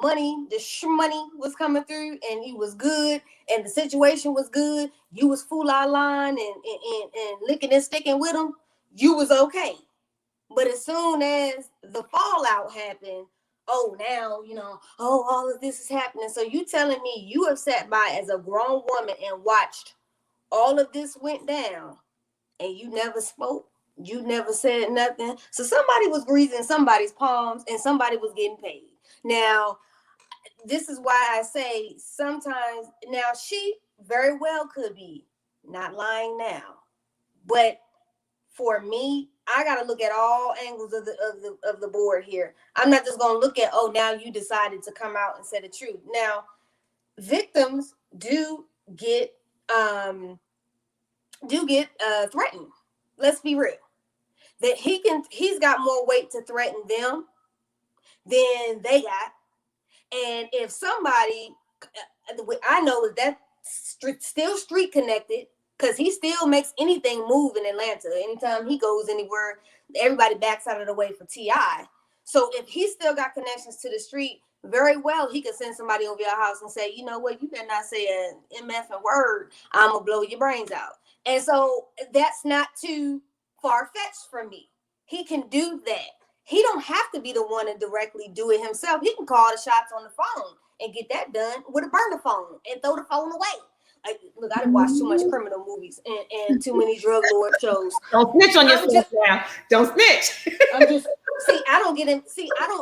money, money was coming through, and he was good, and the situation was good, you was full out line and licking and sticking with them, you was okay. But as soon as the fallout happened, now all of this is happening. So you telling me you have sat by as a grown woman and watched all of this went down, and you never spoke? You never said nothing. So somebody was greasing somebody's palms and somebody was getting paid. Now, this is why I say sometimes, now she very well could be not lying now, but for me, I got to look at all angles of the board here. I'm not just going to look at, oh, now you decided to come out and say the truth. Now, victims do get threatened. Let's be real. That he's got more weight to threaten them than they got. And if somebody, I know that still street connected, because he still makes anything move in Atlanta. Anytime he goes anywhere, everybody backs out of the way for T.I. So if he still got connections to the street, very well, he could send somebody over your house and say, you know what, you better not say an MF word, I'm going to blow your brains out. And so that's not too far-fetched for me. He can do that. He don't have to be the one to directly do it himself. He can call the shots on the phone and get that done with a burner phone and throw the phone away. Look, I done watched too much criminal movies and too many drug lord shows. Don't snitch on yourself now. Don't snitch. I don't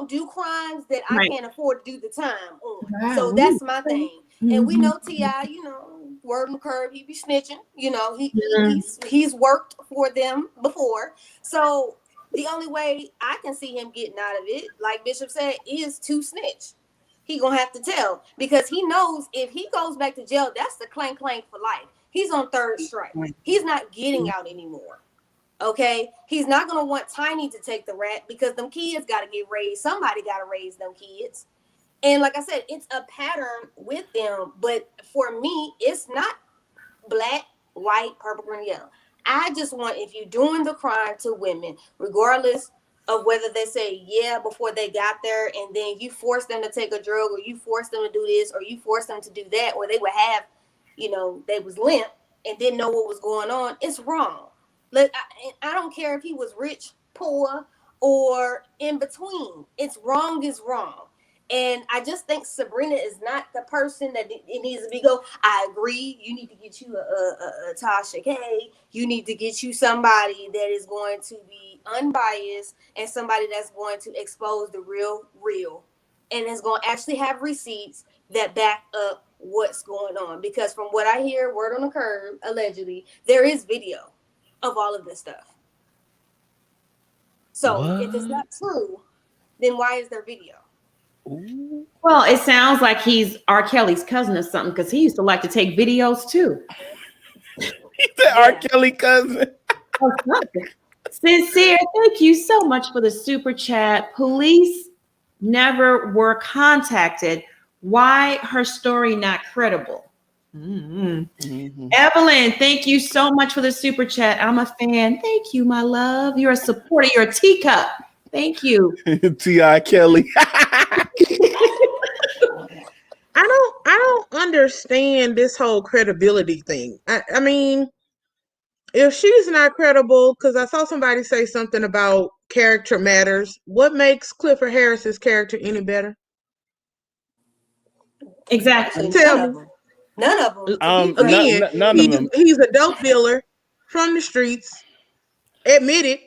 do crimes that I can't afford to do the time on. Wow. So that's my thing. And we know T.I., word on the curb, he be snitching. He's worked for them before. So the only way I can see him getting out of it, like Bishop said, is to snitch. He gonna have to tell, because he knows if he goes back to jail, that's the clank for life. He's on third strike. He's not getting out anymore. Okay, he's not gonna want Tiny to take the rat, because them kids got to get raised. Somebody got to raise them kids. And like I said, it's a pattern with them. But for me, it's not black, white, purple, green, yellow. I just want, if you're doing the crime to women, regardless of whether they say yeah before they got there, and then you force them to take a drug, or you force them to do this, or you force them to do that, or they would have, they was limp and didn't know what was going on, it's wrong. I don't care if he was rich, poor, or in between. It's wrong is wrong. And I just think Sabrina is not the person that it needs to be I agree, you need to get you a Tasha K. You need to get you somebody that is going to be unbiased and somebody that's going to expose the real and is going to actually have receipts that back up what's going on. Because from what I hear, word on the curb, allegedly, there is video of all of this stuff. So if it's not true, then why is there video? Ooh. Well, it sounds like he's R. Kelly's cousin or something, because he used to like to take videos too. He's the R. Kelly cousin. Sincere, thank you so much for the super chat. Police never were contacted. Why her story not credible? Evelyn, thank you so much for the super chat. I'm a fan. Thank you, my love. You're a supporter. You're a teacup. Thank you. T.I. Kelly. I don't understand this whole credibility thing. I mean, if she's not credible, because I saw somebody say something about character matters, what makes Clifford Harris's character any better? Exactly. Tell me. None of them. Again, none of them. He's a dope dealer from the streets, admitted,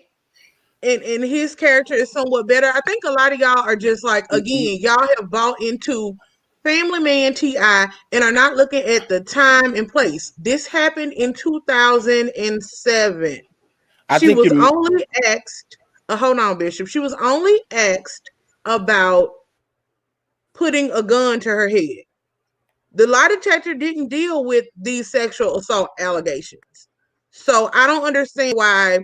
and his character is somewhat better. I think a lot of y'all are just like, again, y'all have bought into Family Man T.I. and are not looking at the time and place. This happened in 2007. She was only asked, hold on, Bishop. She was only asked about putting a gun to her head. The lie detector didn't deal with these sexual assault allegations. So I don't understand why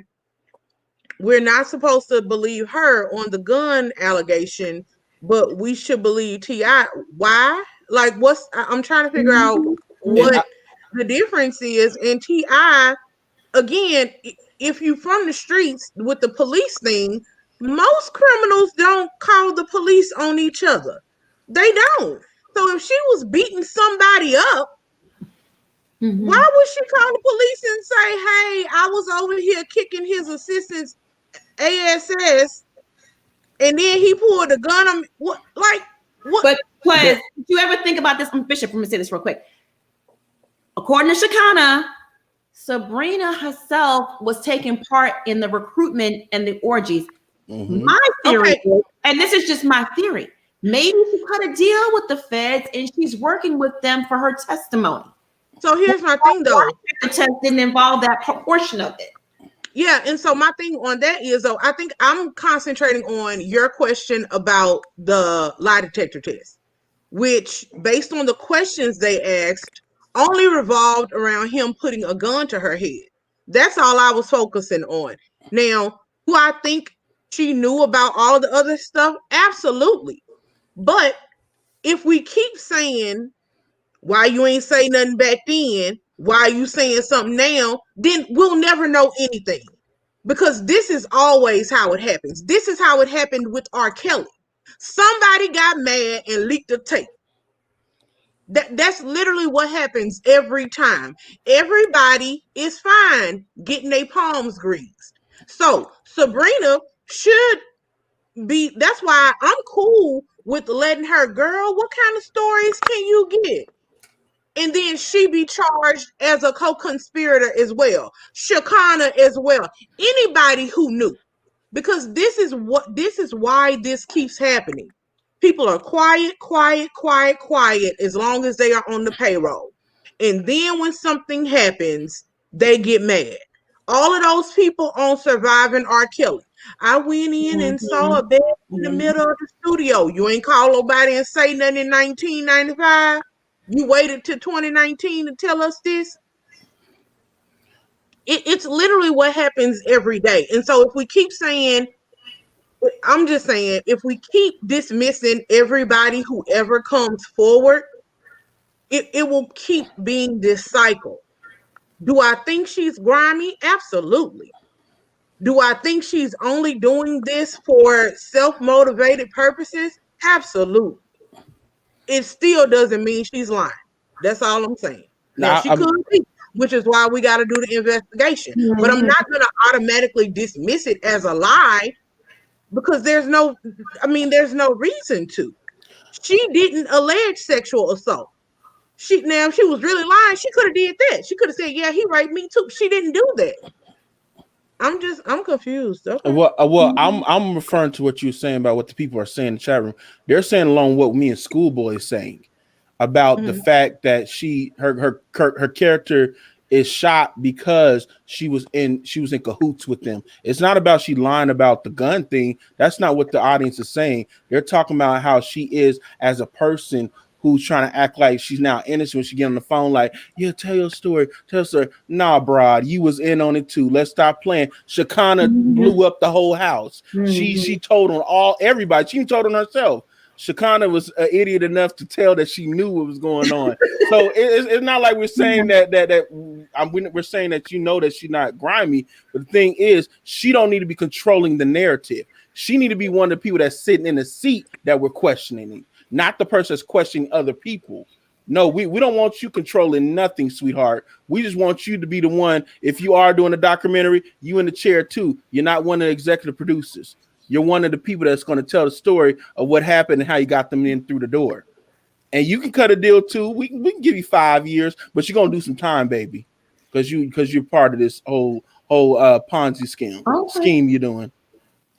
we're not supposed to believe her on the gun allegation, but we should believe T.I. Why? Like, I'm trying to figure out what the difference is. And T.I., again, if you're from the streets with the police thing, most criminals don't call the police on each other. They don't. So if she was beating somebody up, why would she call the police and say, hey, I was over here kicking his assistant's ASS, and then he pulled a gun on me? What? But Plaz, did you ever think about this? Bishop, let me say this real quick. According to Shekinah, Sabrina herself was taking part in the recruitment and the orgies. Mhm. My theory, Okay. is, and this is just my theory, maybe she cut a deal with the feds and she's working with them for her testimony. So here's my thing, though. The test didn't involve that portion of it. Yeah, and so my thing on that is, though, I think I'm concentrating on your question about the lie detector test, which, based on the questions they asked, only revolved around him putting a gun to her head. That's all I was focusing on. Now, do I think she knew about all the other stuff? Absolutely. But if we keep saying, why you ain't say nothing back then, why you saying something now, then we'll never know anything. Because this is always how it happens. This is how it happened with R. Kelly. Somebody got mad and leaked the tape. That's literally what happens every time. Everybody is fine getting their palms greased. So Sabrina should be, that's why I'm cool with letting her, girl, what kind of stories can you get? And then she be charged as a co-conspirator as well. Shakana as well. Anybody who knew. Because this is why this keeps happening. People are quiet as long as they are on the payroll. And then when something happens, they get mad. All of those people on Surviving R. Kelly. I went in and saw a bed in the middle of the studio. You ain't call nobody and say nothing in 1995. You waited till 2019 to tell us this. It's literally what happens every day. And so if we keep saying, I'm just saying, if we keep dismissing everybody who ever comes forward, it will keep being this cycle. Do I think she's grimy? Absolutely. Do I think she's only doing this for self-motivated purposes? Absolutely. It still doesn't mean she's lying. That's all I'm saying. Now, she could be, which is why we got to do the investigation. But I'm not going to automatically dismiss it as a lie because there's no reason to. She didn't allege sexual assault. If she was really lying, she could have did that. She could have said, yeah, he raped me too. She didn't do that. I'm confused. Okay. Well, I'm referring to what you're saying about what the people are saying in the chat room. They're saying along what me and Schoolboy is saying about the fact that her character is shot because she was in cahoots with them. It's not about she lying about the gun thing. That's not what the audience is saying. They're talking about how she is as a person who's trying to act like she's now innocent when she get on the phone like, yeah, tell your story. Nah, broad, you was in on it too. Let's stop playing. Shakana blew up the whole house. She told on everybody. She even told on herself. Shakana was an idiot enough to tell that she knew what was going on. So it's not like we're saying we're saying that that she's not grimy. But the thing is, she don't need to be controlling the narrative. She need to be one of the people that's sitting in the seat that we're questioning it. Not the person that's questioning other people. No, we don't want you controlling nothing, sweetheart. We just want you to be the one. If you are doing a documentary, you in the chair too. You're not one of the executive producers. You're one of the people that's going to tell the story of what happened and how you got them in through the door. And you can cut a deal too. We can give you 5 years, but you're gonna do some time, baby, because you're part of this whole Ponzi scheme you're doing.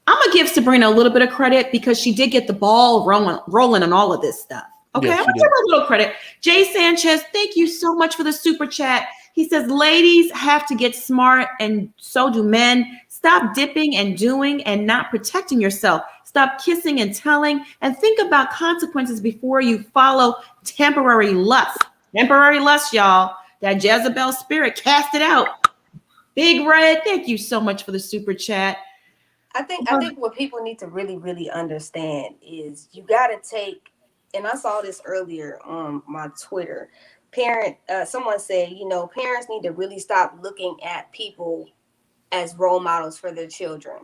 I'm gonna give Sabrina a little bit of credit because she did get the ball rolling on all of this stuff. Okay, Yes, I'm gonna give her a little credit. Jay Sanchez, thank you so much for the super chat. He says, ladies have to get smart, and so do men. Stop dipping and doing and not protecting yourself. Stop kissing and telling, and think about consequences before you follow temporary lust. Temporary lust, y'all. That Jezebel spirit, cast it out. Big Red, thank you so much for the super chat. I think what people need to really, really understand is you got to take, and I saw this earlier on my Twitter. Someone said, parents need to really stop looking at people as role models for their children.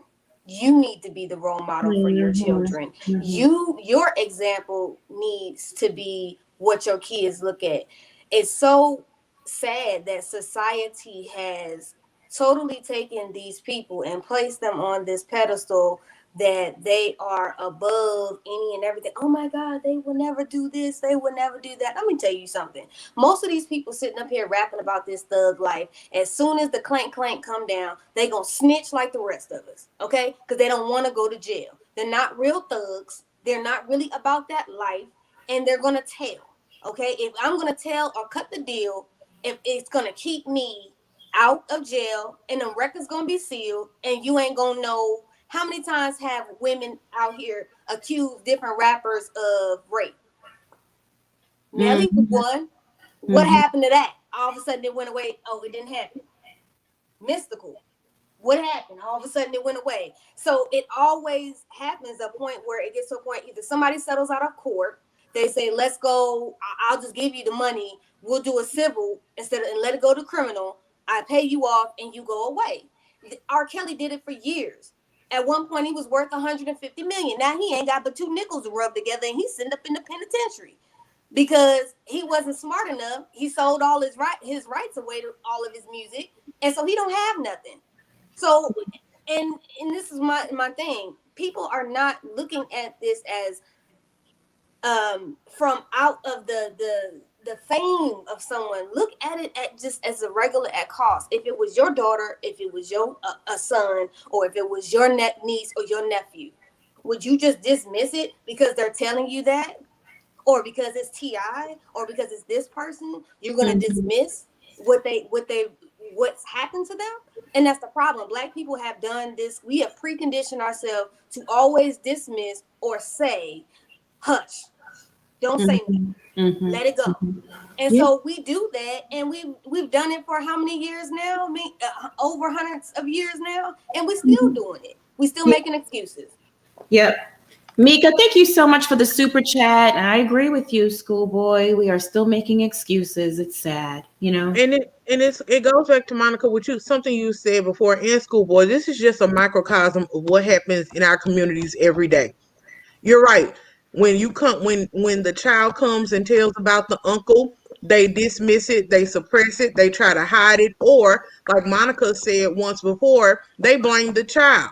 You need to be the role model for your children. Your example needs to be what your kids look at. It's so sad that society has totally taken these people and placed them on this pedestal, that they are above any and everything. Oh my God, they will never do this. They will never do that. Let me tell you something. Most of these people sitting up here rapping about this thug life, as soon as the clank come down, they gonna snitch like the rest of us, okay? Because they don't want to go to jail. They're not real thugs. They're not really about that life, and they're gonna tell, okay? If I'm gonna tell or cut the deal, if it's gonna keep me out of jail and the record's gonna be sealed, and you ain't gonna know. How many times have women out here accused different rappers of rape? Nelly was one. What happened to that? All of a sudden it went away. Oh, it didn't happen. Mystical. What happened? All of a sudden it went away. So it always happens a point where it gets to a point, either somebody settles out of court, they say, let's go, I'll just give you the money. We'll do a civil instead of, and let it go to criminal. I pay you off and you go away. R. Kelly did it for years. At one point, he was worth $150 million. Now he ain't got but 2 nickels to rub together, and he's sitting up in the penitentiary because he wasn't smart enough. He sold all his rights away to all of his music, and so he don't have nothing. So, and this is my thing. People are not looking at this as from out of the fame of someone. Look at it at just as a regular at cost. If it was your daughter, if it was your a son, or if it was your niece or your nephew, would you just dismiss it because they're telling you that, or because it's T.I., or because it's this person? You're going to dismiss what's happened to them, and that's the problem. Black people have done this. We have preconditioned ourselves to always dismiss or say, "Hush, don't say nothing." Let it go. And so we do that, and we've done it for how many years now? Over hundreds of years now, and we're still doing it. We still making excuses. Yep. Mika, thank you so much for the super chat. And I agree with you, schoolboy. We are still making excuses. It's sad, you know. And it goes back to Monica, something you said before in schoolboy. This is just a microcosm of what happens in our communities every day. You're right. When the child comes and tells about the uncle, they dismiss it, they suppress it, they try to hide it, or like Monica said once before, they blame the child.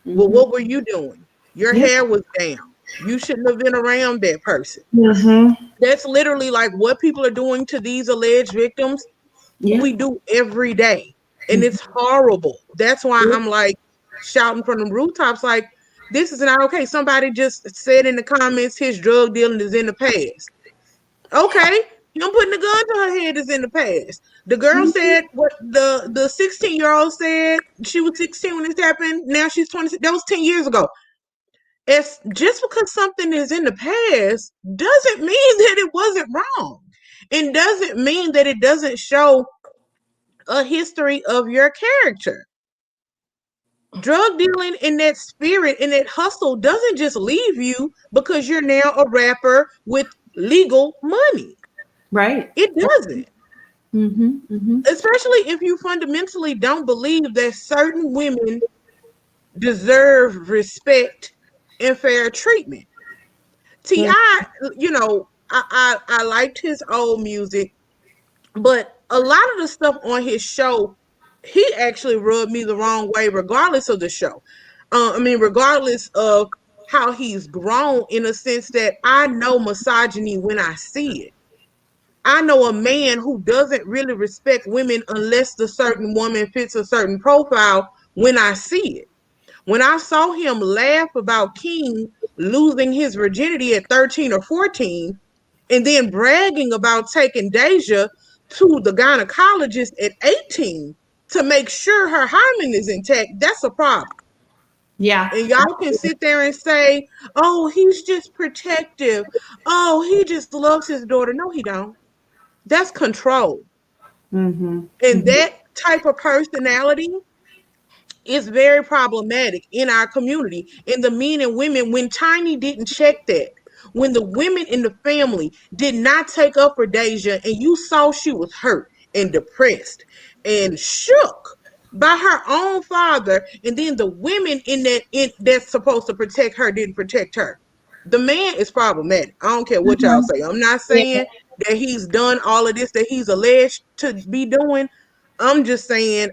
Well, what were you doing? Your hair was down. You shouldn't have been around that person. That's literally like what people are doing to these alleged victims. We do every day, and it's horrible. That's why I'm like shouting from the rooftops, like, this is not okay. Somebody just said in the comments his drug dealing is in the past. Okay, him putting the gun to her head is in the past. The girl said what the 16-year-old said. She was 16 when this happened. Now she's 26. That was 10 years ago. It's just because something is in the past doesn't mean that it wasn't wrong. It doesn't mean that it doesn't show a history of your character. Drug dealing in that spirit and that hustle doesn't just leave you because you're now a rapper with legal money. Right. It doesn't. Especially if you fundamentally don't believe that certain women deserve respect and fair treatment. T.I., I liked his old music, but a lot of the stuff on his show, he actually rubbed me the wrong way, regardless of the show. Regardless of how he's grown, in a sense that I know misogyny when I see it. I know a man who doesn't really respect women unless the certain woman fits a certain profile when I see it. When I saw him laugh about King losing his virginity at 13 or 14, and then bragging about taking Deja to the gynecologist at 18 to make sure her hymen is intact, that's a problem. Yeah. And y'all can sit there and say, oh, he's just protective. Oh, he just loves his daughter. No, he don't. That's control. And that type of personality is very problematic in our community. And the men and women, when Tiny didn't check that, when the women in the family did not take up for Deja, and you saw she was hurt and depressed and shook by her own father, and then the women that's supposed to protect her didn't protect her. The man is problematic. I don't care what y'all say. I'm not saying that he's done all of this that he's alleged to be doing. I'm just saying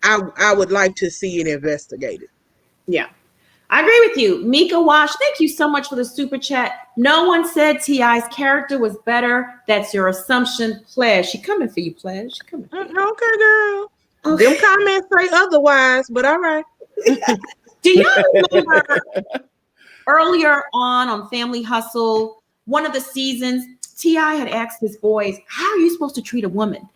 I would like to see it investigated. Yeah. I agree with you. Mika Wash, thank you so much for the super chat. No one said T.I.'s character was better. That's your assumption. Pledge. She coming for you, Pledge. She coming for you. Okay, girl. Okay. Them comments say otherwise, but all right. Do y'all remember earlier on Family Hustle, one of the seasons, T.I. had asked his boys, how are you supposed to treat a woman?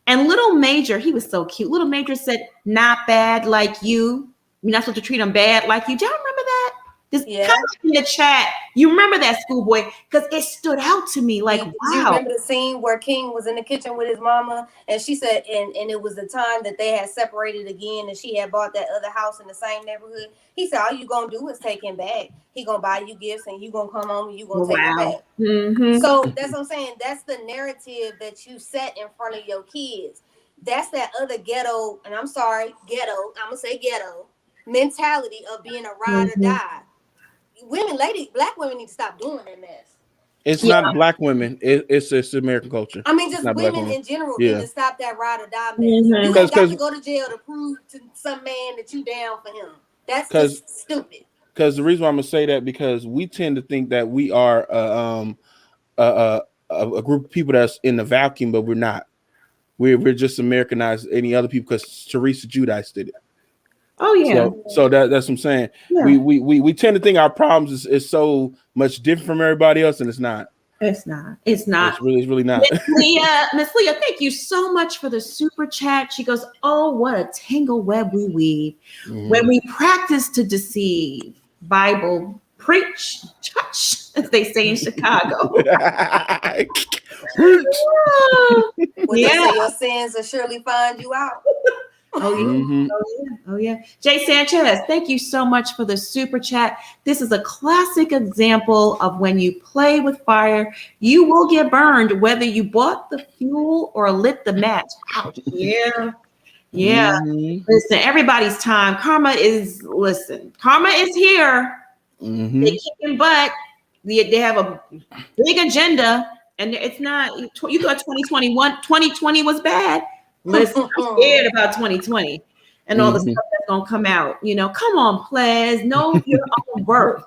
And Little Major, he was so cute. Little Major said, not bad like you. You're not supposed to treat them bad like you. Do y'all remember that? Just comment in the chat. You remember that, Schoolboy? Because it stood out to me. Like, Do wow. you remember the scene where King was in the kitchen with his mama, and she said, and it was the time that they had separated again, and she had bought that other house in the same neighborhood. He said, all you gonna do is take him back. He gonna buy you gifts, and you gonna come home and you gonna take him back. Mm-hmm. So that's what I'm saying. That's the narrative that you set in front of your kids. That's that other ghetto, and I'm sorry, ghetto. I'm gonna say ghetto mentality of being a ride or die. Black women need to stop doing that mess. It's not black women. It's American culture. I mean, just women in general need to stop that ride or die mess. You ain't got to go to jail to prove to some man that you down for him. That's just stupid. Because the reason why I'm gonna say that, because we tend to think that we are a group of people that's in the vacuum, but we're not. We're just Americanized any other people, because Teresa Giudice did it. Oh yeah. So that's what I'm saying. Yeah. We tend to think our problems is so much different from everybody else, and it's not. It's not. It's really not. Miss Leah, thank you so much for the super chat. She goes, oh, what a tangle web we weave when we practice to deceive. Bible, preach, church, as they say in Chicago. When they say your sins will surely find you out. Oh yeah. Mm-hmm. Oh yeah. Jay Sanchez, thank you so much for the super chat. This is a classic example of when you play with fire, you will get burned, whether you bought the fuel or lit the match. Ouch. Yeah. Yeah. Mm-hmm. Listen, everybody's time. Karma is here. Mm-hmm. They kicking butt. They have a big agenda, and it's not. You thought 2020 was bad. Listen, I'm scared about 2020 and all the stuff that's gonna come out. You know, come on, Ples, know your own worth.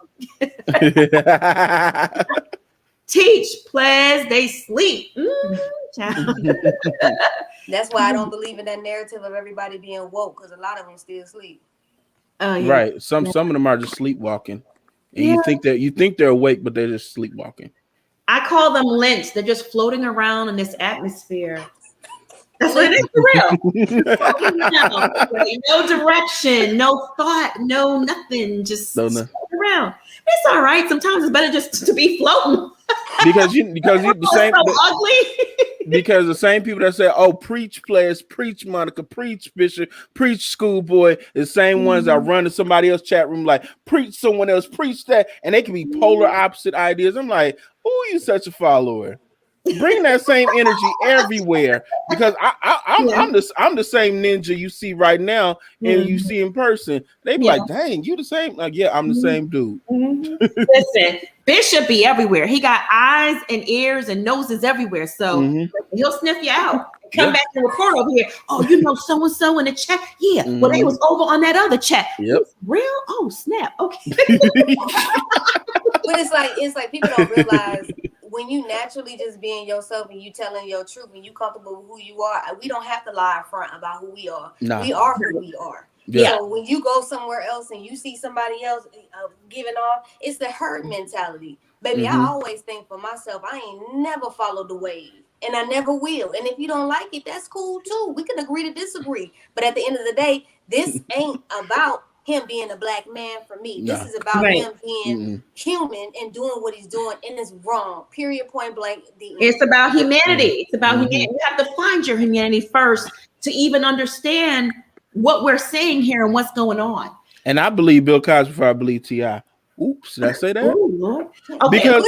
Teach, Ples, they sleep. That's why I don't believe in that narrative of everybody being woke, because a lot of them still sleep. Yeah. Right. Some of them are just sleepwalking, and you think they're awake, but they're just sleepwalking. I call them lynch. They're just floating around in this atmosphere. That's what it is, for real. No direction, no thought, no nothing. Just around. It's all right. Sometimes it's better just to be floating. because you the same. So ugly. Because the same people that say, "Oh, preach, Players, preach, Monica, preach, Bishop, preach, Schoolboy," the same ones that run to somebody else's chat room like, "Preach someone else, preach that," and they can be polar opposite ideas. I'm like, "Oh, you such a follower." Bring that same energy everywhere, because I'm the same ninja you see right now and you see in person. They be like, dang, you the same? Like, yeah, I'm the same dude. Listen, Bishop be everywhere. He got eyes and ears and noses everywhere. So he'll sniff you out. Come back and report over here. Oh, you know so-and-so in the chat? Yeah. Well, they was over on that other chat. Yep. Real? Oh, snap. Okay. But it's like people don't realize when you naturally just being yourself and you telling your truth and you comfortable with who you are, we don't have to lie up front about who we are. Nah. We are who we are. Yeah. So when you go somewhere else and you see somebody else giving off, it's the herd mentality. Baby, I always think for myself, I ain't never followed the wave. And I never will. And if you don't like it, that's cool too. We can agree to disagree. But at the end of the day, this ain't about him being a black man for me. This is about him being human and doing what he's doing, and it's wrong. Period, point blank. It's about humanity. It's about humanity. You have to find your humanity first to even understand what we're saying here and what's going on. And I believe Bill Cosby before I believe T.I. Oops, did I say that? Oh, Lord. Okay. Because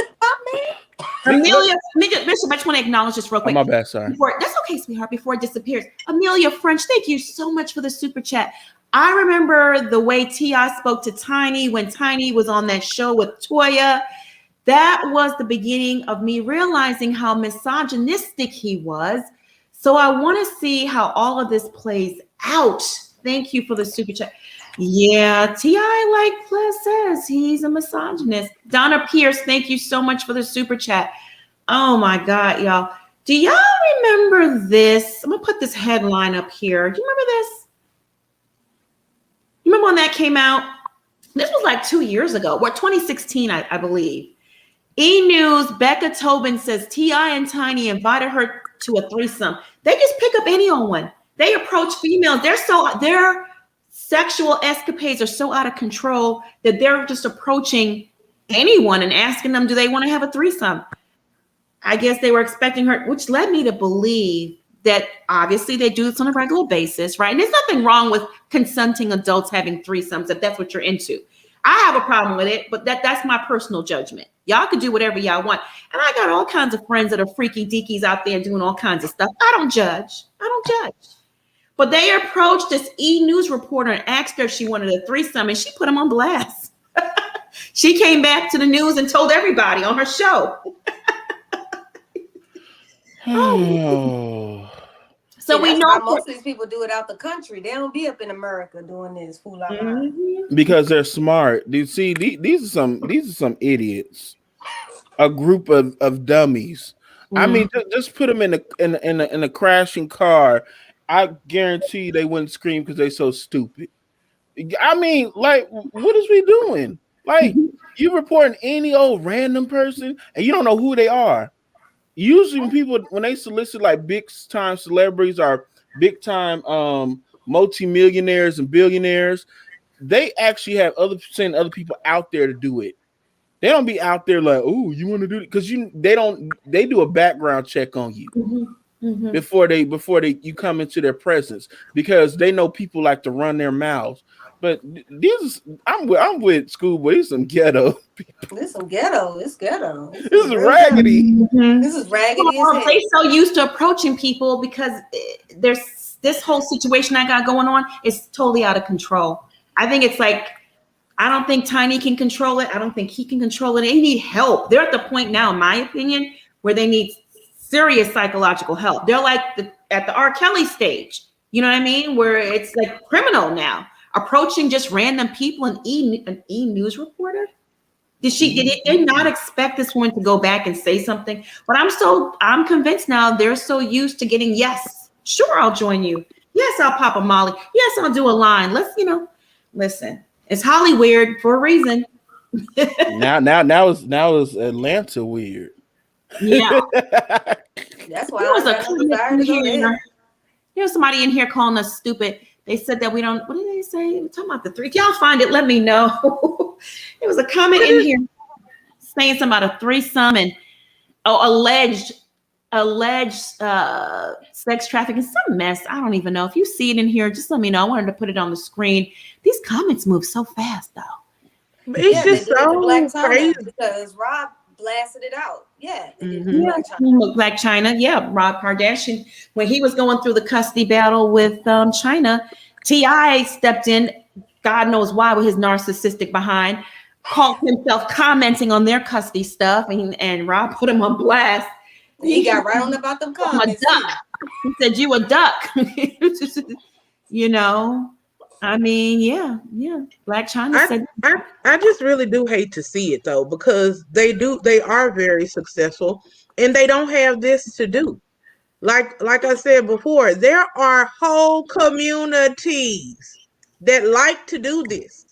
Amelia Bishop, I just want to acknowledge this real quick. Oh, my bad, sorry. That's okay, sweetheart. Before it disappears, Amelia French, thank you so much for the super chat. I remember the way T.I. spoke to Tiny when Tiny was on that show with Toya. That was the beginning of me realizing how misogynistic he was. So I want to see how all of this plays out. Thank you for the super chat. Yeah, T.I. like Flair says, he's a misogynist. Donna Pierce, thank you so much for the super chat. Oh my God, y'all. Do y'all remember this? I'm gonna put this headline up here. Do you remember this? You remember when that came out? This was like 2 years ago, or 2016, I believe. E! News, Becca Tobin says T.I. and Tiny invited her to a threesome. They just pick up any old one. They approach females. Their sexual escapades are so out of control that they're just approaching anyone and asking them, do they want to have a threesome? I guess they were expecting her, which led me to believe that obviously they do this on a regular basis, right? And there's nothing wrong with consenting adults having threesomes if that's what you're into. I have a problem with it, but that's my personal judgment. Y'all can do whatever y'all want. And I got all kinds of friends that are freaky deakies out there doing all kinds of stuff. I don't judge. But they approached this E! News reporter and asked her if she wanted a threesome, and she put them on blast. She came back to the news and told everybody on her show. Oh. So See, we that's know why most of these people do it out the country. They don't be up in America doing this fool out loud. Because they're smart. You see, these are some idiots. A group of dummies. I mean, just put them in a crashing car. I guarantee you they wouldn't scream because they're so stupid. I mean, like, what is we doing? Like, you reporting any old random person and you don't know who they are. Usually when they solicit like big time celebrities or big time multimillionaires and billionaires, they actually have send other people out there to do it. They don't be out there like, oh, you want to do it? Because they do a background check on you before you come into their presence, because they know people like to run their mouths. But I'm with Schoolboy. These some ghetto people. This some ghetto. It's ghetto. This is raggedy. This is raggedy as hell. They so used to approaching people because there's this whole situation I got going on is totally out of control. I think it's like, I don't think Tiny can control it. I don't think he can control it. They need help. They're at the point now, in my opinion, where they need serious psychological help. They're like at the R. Kelly stage. You know what I mean? Where it's like criminal now. Approaching just random people, an E! News reporter. Did they not expect this woman to go back and say something? But I'm convinced now they're so used to getting yes. Sure, I'll join you. Yes, I'll pop a Molly. Yes, I'll do a line. Listen. It's Holly weird for a reason. now it's Atlanta weird. Yeah. That's why There's somebody in here calling us stupid. They said that we don't. What did they say? We're talking about the three. If y'all find it, let me know. There was a comment in here saying something about a threesome and alleged sex trafficking. Some mess. I don't even know. If you see it in here, just let me know. I wanted to put it on the screen. These comments move so fast, though. It's just so crazy because Rob blasted it out. Yeah. Black China. Yeah. Rob Kardashian, when he was going through the custody battle with China, T.I. stepped in, God knows why, with his narcissistic behind, called himself commenting on their custody stuff, and Rob put him on blast. He got right on about them comments. He said, you a duck. You know, I mean, yeah. Black China said. I just really do hate to see it though, because they are very successful and they don't have this to do. Like I said before, there are whole communities that like to do this,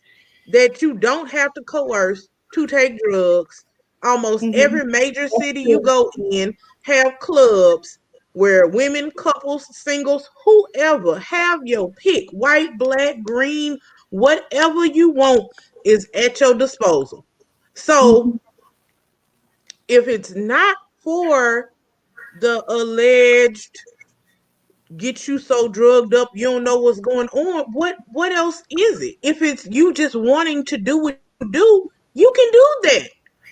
that you don't have to coerce to take drugs. Almost every major city you go in have clubs where women, couples, singles, whoever, have your pick, white, black, green, whatever you want is at your disposal. So if it's not for the alleged get you so drugged up you don't know what's going on, what else is it? If it's you just wanting to do what you do, you can do that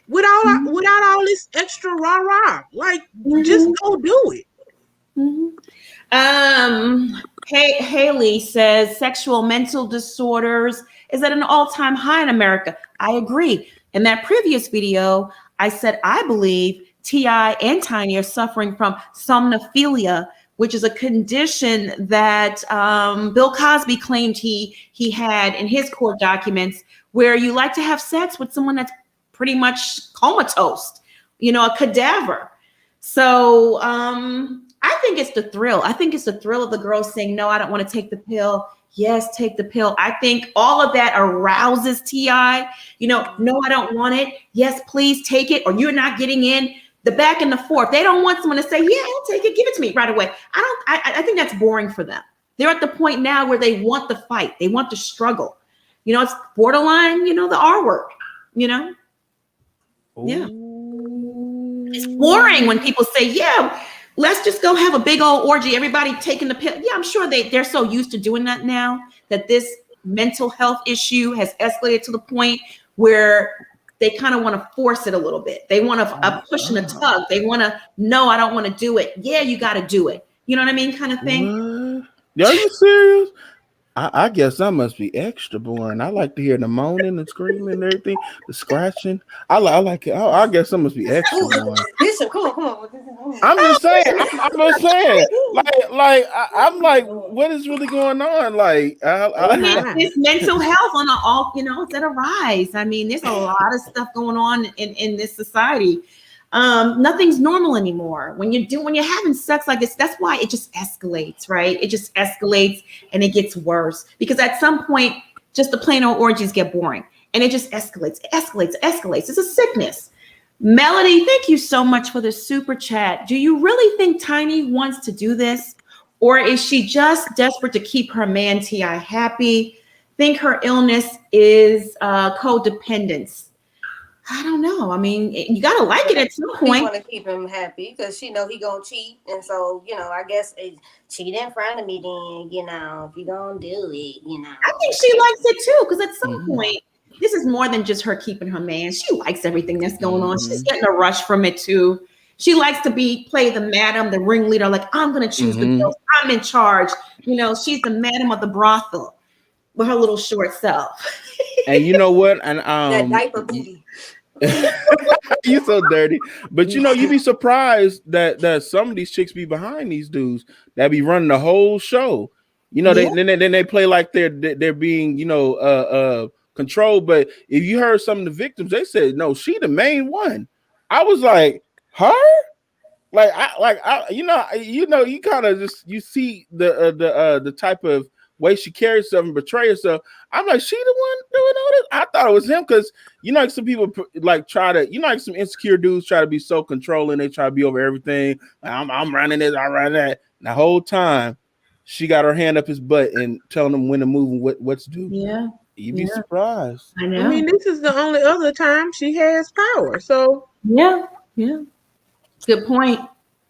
without all this extra rah-rah. Like, just go do it. Haley says sexual mental disorders is at an all-time high in America. I agree. In that previous video, I said I believe T.I. and Tiny are suffering from somnophilia, which is a condition that Bill Cosby claimed he had in his court documents, where you like to have sex with someone that's pretty much comatose, you know, a cadaver. So I think it's the thrill. I think it's the thrill of the girl saying, no, I don't want to take the pill. Yes, take the pill. I think all of that arouses T.I. You know, no, I don't want it. Yes, please take it, or you're not getting in. The back and the forth. They don't want someone to say, yeah, I'll take it. Give it to me right away. I think that's boring for them. They're at the point now where they want the fight. They want the struggle. You know, it's borderline, you know, the R word, you know? Ooh. Yeah. It's boring when people say, yeah, let's just go have a big old orgy. Everybody taking the pill. Yeah, I'm sure they're so used to doing that now that this mental health issue has escalated to the point where they kind of want to force it a little bit. They want a push and a tug. They want to, no, I don't want to do it. Yeah, you got to do it. You know what I mean? Kind of thing. What? Are you serious? I guess I must be extra boring. I like to hear the moaning and screaming and everything, the scratching. I like it. I guess I must be extra boring. Listen, come on. I'm just saying. I'm just saying. I'm like, what is really going on? Like, it's mental health on all, you know, it's at a rise. I mean, there's a lot of stuff going on in this society. Nothing's normal anymore. When you're having sex like this, that's why it just escalates, right? It just escalates and it gets worse because at some point, just the plain old orgies get boring and it just escalates. It's a sickness. Melody, thank you so much for the super chat. Do you really think Tiny wants to do this? Or is she just desperate to keep her man T.I. happy? Think her illness is codependence. I don't know. I mean, you gotta like it at some point. She want to keep him happy because she know he gonna cheat, and so you know, I guess cheat in front of me. Then you know, if you gonna do it, you know. I think she likes it too because at some point, this is more than just her keeping her man. She likes everything that's going on. She's getting a rush from it too. She likes to play the madam, the ringleader. Like I'm gonna choose the bills. I'm in charge. You know, she's the madam of the brothel with her little short self. And you know what? And that diaper booty. You so dirty, but you know you'd be surprised that some of these chicks be behind these dudes that be running the whole show. You know, then they play like they're being controlled. But if you heard some of the victims, they said no, she the main one. I was like, her, you kind of just you see the type of way she carries herself and betray herself. I'm like, she the one doing all this? I thought it was him because you know, like some people like try to, you know, like some insecure dudes try to be so controlling. They try to be over everything. I'm running this, I'm running that. And the whole time, she got her hand up his butt and telling him when to move and what to do. Yeah, you'd be surprised. I know. I mean, this is the only other time she has power. So yeah, good point.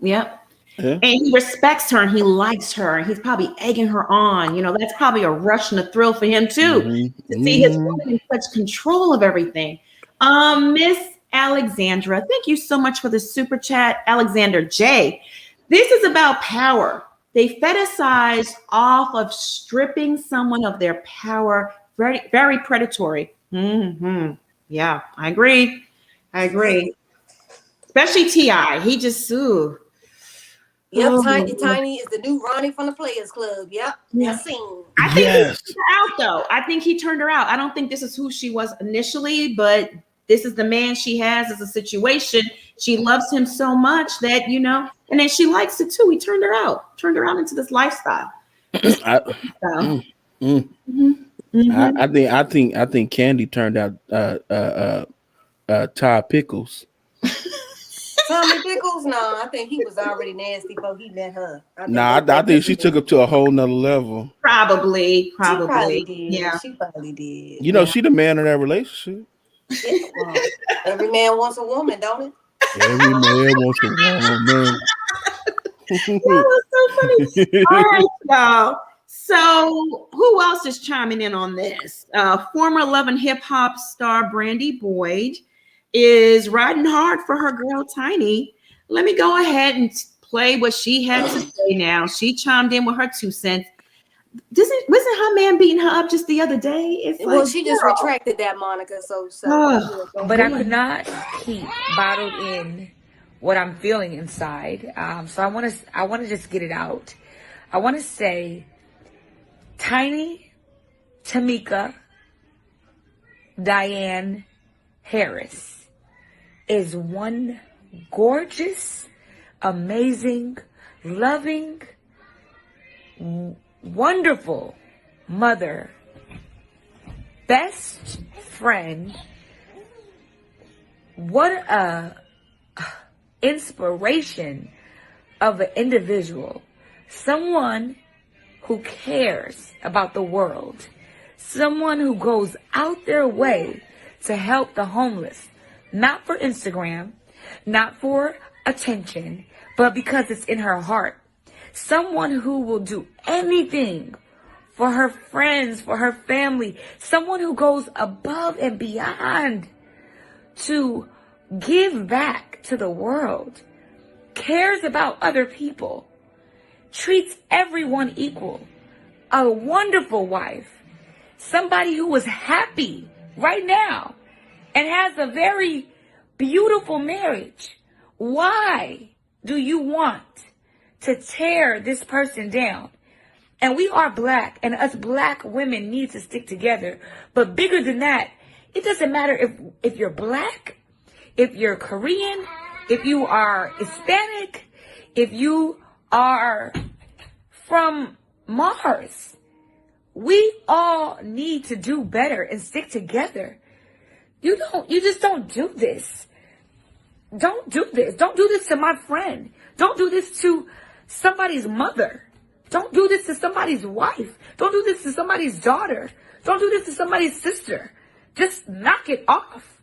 Yep. Yeah. And he respects her and he likes her and he's probably egging her on. You know, that's probably a rush and a thrill for him too, to see his woman in such control of everything. Miss Alexandra, thank you so much for the super chat. Alexander J. This is about power. They fetishize off of stripping someone of their power. Very, very predatory. Yeah, I agree. Especially T.I. He just Yep, Tiny is the new Ronnie from the Players Club. Yep, that's seen. I think he turned her out, though. I think he turned her out. I don't think this is who she was initially, but this is the man she has as a situation. She loves him so much that, you know, and then she likes it too. He turned her out into this lifestyle. I think Candy turned out Todd Pickles. Tommy Pickles? No, I think he was already nasty before he met her. I think she took him to a whole nother level. Probably. She probably did. Yeah. She probably did. You know, she the man of that relationship. Yeah, well, every man wants a woman, don't it? Every man wants a woman. That was so funny. All right, y'all. So who else is chiming in on this? Former Love and Hip Hop star Brandy Boyd is riding hard for her girl Tiny. Let me go ahead and play what she had to say now. She chimed in with her 2 cents. Wasn't her man beating her up just the other day? She just retracted that, Monica. So but I could not keep bottled in what I'm feeling inside. So I want to just get it out. I want to say, Tiny, Tamika, Diane Harris is one gorgeous, amazing, loving, wonderful mother, best friend. What a inspiration of an individual, someone who cares about the world, someone who goes out their way to help the homeless, not for Instagram, not for attention, but because it's in her heart. Someone who will do anything for her friends, for her family, someone who goes above and beyond to give back to the world, cares about other people, treats everyone equal, a wonderful wife, somebody who is happy right now and has a very beautiful marriage. Why do you want to tear this person down? And we are black, and us black women need to stick together. But bigger than that, it doesn't matter if you're black, if you're Korean, if you are Hispanic, if you are from Mars. We all need to do better and stick together. You just don't do this. Don't do this. Don't do this to my friend. Don't do this to somebody's mother. Don't do this to somebody's wife. Don't do this to somebody's daughter. Don't do this to somebody's sister. Just knock it off.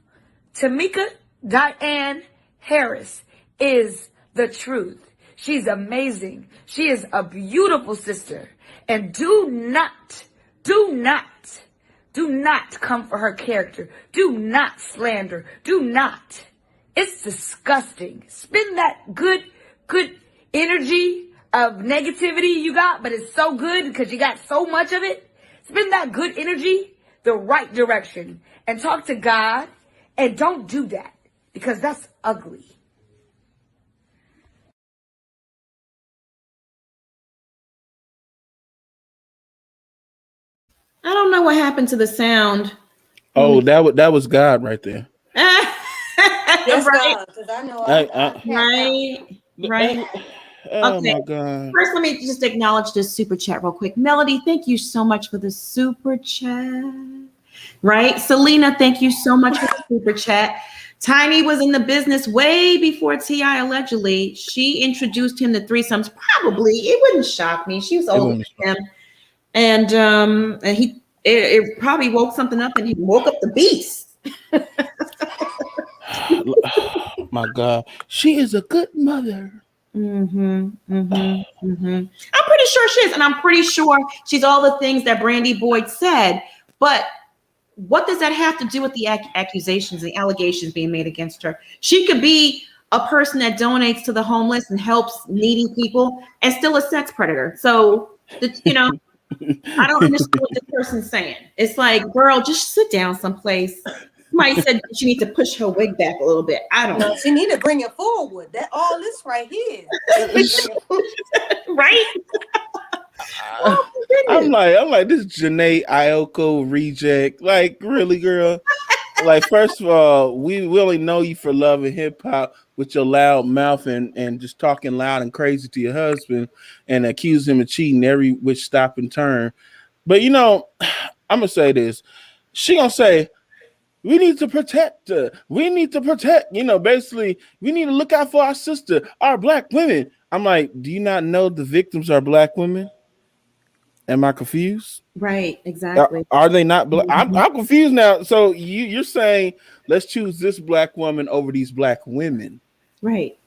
Tamika Diane Harris is the truth. She's amazing. She is a beautiful sister. And do not come for her character. Do not slander. Do not. It's disgusting. Spend that good energy of negativity you got, but it's so good because you got so much of it. Spend that good energy the right direction and talk to God, and don't do that because that's ugly. I don't know what happened to the sound. Oh, that was God right there. Yes, Right. because I know Right. Oh Okay. my God. First, let me just acknowledge this super chat real quick. Melody, thank you so much for the super chat. Right. Selena, thank you so much for the super chat. Tiny was in the business way before T.I. allegedly. She introduced him to threesomes. Probably. It wouldn't shock me. She was older than him. And it probably woke something up, and he woke up the beast. My God. She is a good mother. I'm pretty sure she is, and I'm pretty sure she's all the things that Brandy Boyd said. But what does that have to do with the accusations, the allegations being made against her? She could be a person that donates to the homeless and helps needy people, and still a sex predator. So, I don't understand what this person's saying. It's like, girl, just sit down someplace. Somebody said she needs to push her wig back a little bit. I don't know. she need to bring it forward. That all this right here. Right? I'm like this Janae Ioko reject. Like, really, girl? Like, first of all, we only know you for loving hip hop with your loud mouth and just talking loud and crazy to your husband and accuse him of cheating every which stop and turn. But I'm gonna say this. She gonna say, we need to protect her. We need to protect, basically, we need to look out for our sister, our black women. I'm like, do you not know the victims are black women? Am I confused? Right, exactly. Are they not black? I'm confused now. So you're saying let's choose this black woman over these black women. Right.